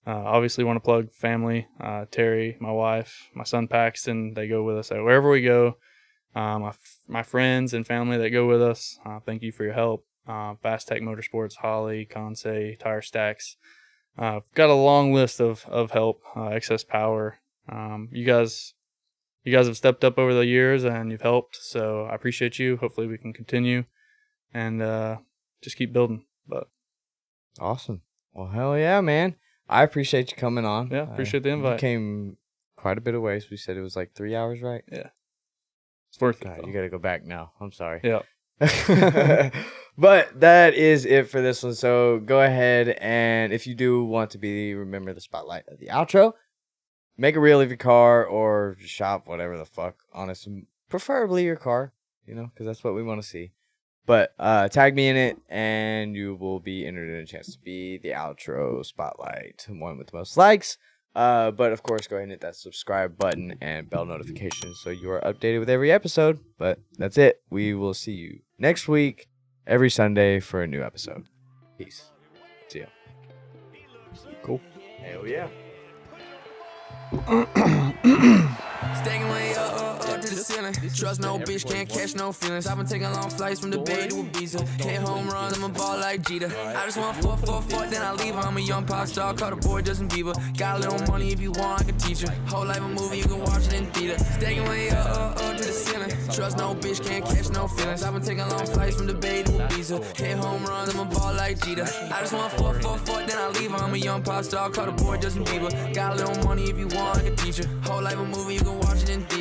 obviously want to plug family, Terry, my wife, my son Paxton, they go with us wherever we go. My friends and family that go with us, thank you for your help. Fast Tech Motorsports, Holly, Conseil, Tire Stacks. I've got a long list of help, Excess Power. You guys have stepped up over the years and you've helped, so I appreciate you. Hopefully we can continue and just keep building. But awesome. Well, hell yeah, man. I appreciate you coming on. Yeah, appreciate the invite. You came quite a bit of ways. We said it was like 3 hours, right? Yeah. It's worth God, it. you got to go back now. I'm sorry. Yeah. But that is it for this one. So go ahead and if you do want to remember the spotlight of the outro, make a reel of your car or shop, whatever the fuck, honestly. Preferably your car, because that's what we want to see. But tag me in it, and you will be entered in a chance to be the outro spotlight, one with the most likes. But, of course, go ahead and hit that subscribe button and bell notification so you are updated with every episode. But that's it. We will see you next week, every Sunday, for a new episode. Peace. See ya. Cool. Hell yeah. Stacking way up to the ceiling. Trust no bitch, can't catch no feelings. I've been taking long flights from the Bay to Ibiza. Hit home runs, I'm a ball like Jeter. I just want 4, then I leave. I'm a young pop star, call the boy Justin Bieber. Got a little money if you want, I can teach you. Whole life a movie, you can watch it in theater. Stacking way up to the ceiling. Trust no bitch, can't catch no feelings. I've been taking long flights from the Bay to Ibiza. Hit home runs, I'm a ball like Jeter. I just want 4, then I leave. I'm a young pop star, call the boy Justin Bieber. Got a little money if you want, I can teach you. Whole life a movie, you can watch it in theater.